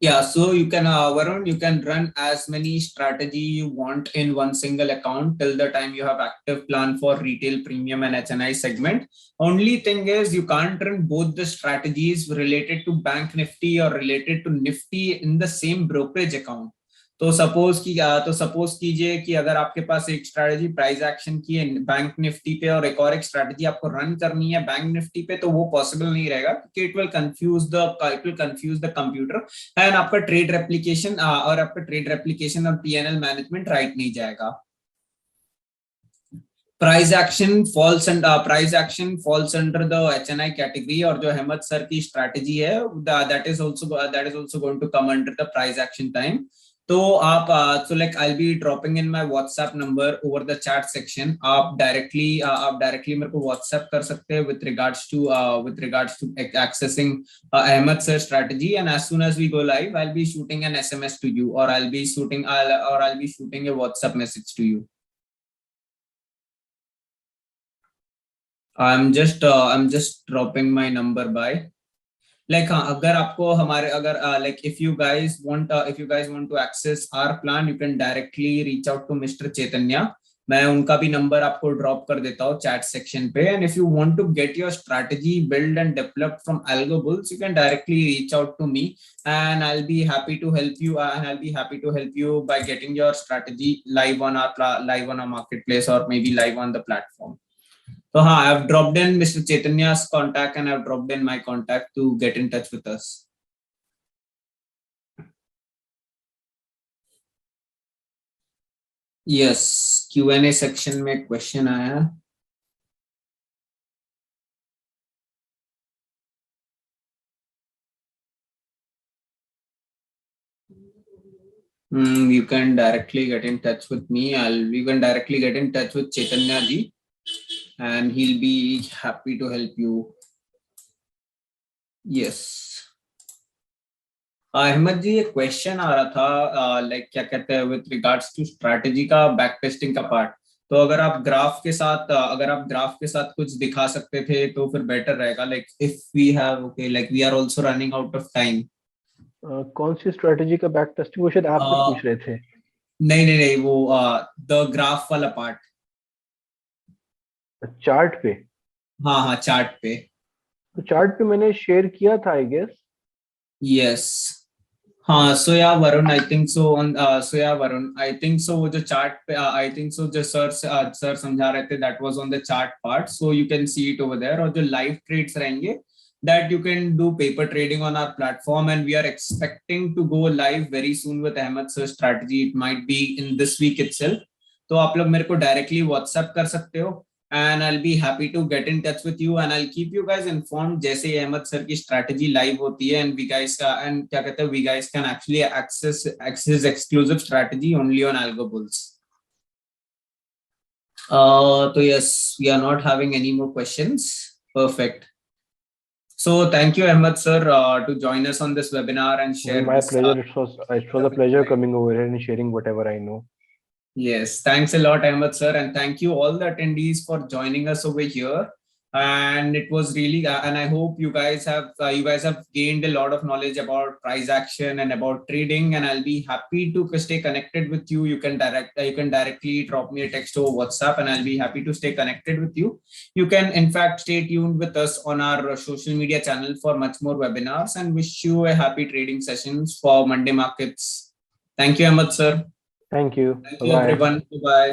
Yeah, so you can, Varun, you can run as many strategy you want in one single account till the time you have active plan for retail, premium and HNI segment. Only thing is you can't run both the strategies related to Bank Nifty or related to Nifty in the same brokerage account. तो suppose कीजिए कि अगर आपके पास एक strategy price action की है bank Nifty पे और एक और एक स्ट्रैटेजी आपको रन करनी है बैंक निफ्टी पे, तो वो पॉसिबल नहीं रहेगा क्योंकि it will confuse the computer and आपका ट्रेड रेप्लिकेशन और पीएनएल मैनेजमेंट राइट नहीं जाएगा. Price action falls under the HNI category, और जो अहमद सर की स्ट्रैटेजी है that is also going to come under the price action time. तो आप so like I'll be dropping in my WhatsApp number over the chat section. आप directly मेरे को WhatsApp कर सकते हैं with regards to accessing Ahmed sir strategy, and as soon as we go live I'll be shooting an SMS to you, or I'll be shooting a WhatsApp message to you. I'm just dropping my number by. Like अगर आपको हमारे like if you guys want to access our plan, you can directly reach out to Mr. Chaitanya. मैं उनका भी number आपको drop कर देता हूँ चैट सेक्शन पे. And if you want to get your strategy built and developed from AlgoBulls, you can directly reach out to me, and I'll be happy to help you by getting your strategy live on our marketplace, or maybe live on the platform. So I've dropped in Mr. Chaitanya's contact, and I've dropped in my contact to get in touch with us. Yes, Q&A section में question आया. You can directly get in touch with me. You can directly get in touch with Chaitanya ji, and he'll be happy to help you. Yes. Ahmad ji, एक question आ रहा था like क्या कहते हैं with regards to strategy का back testing का part. तो अगर आप ग्राफ के साथ कुछ दिखा सकते थे तो फिर बेटर रहेगा. Like if we have like we are also running out of time. कौन सी स्ट्रेटजी का बैक टेस्टिंग वो शायद आप पूछ रहे थे? नहीं, वो द ग्राफ वाला पार्ट. चार्ट पे? हाँ चार्ट पे. तो चार्ट पे मैंने शेयर किया था आई गेस. यस. हाँ, so yeah Varun, I think so वो जो चार्ट पे I think so जो सर समझा रहे थे that was on the chart part, so you can see it over there. और जो live trades रहेंगे that you can do paper trading on our platform, and we are expecting to go live very soon with Ahmed sir strategy. It might be in this week itself. तो आप लोग मेरे को directly WhatsApp कर सकते हो, and I'll be happy to get in touch with you, and I'll keep you guys informed जैसे ही Ahmad sir की strategy live होती है, and we guys can actually access exclusive strategy only on AlgoBulls. So yes, we are not having any more questions. Perfect. So thank you Ahmed sir to join us on this webinar and share. My pleasure. It was a pleasure coming over here and sharing whatever I know. Yes, thanks a lot Ahmed sir, and thank you all the attendees for joining us over here. And it was really and I hope you guys have gained a lot of knowledge about price action and about trading, and I'll be happy to stay connected with you. You can directly drop me a text over WhatsApp, and I'll be happy to stay connected with you. You can in fact stay tuned with us on our social media channel for much more webinars, and wish you a happy trading sessions for Monday markets. Thank you Ahmed sir. Thank you. Thank you everyone. Bye.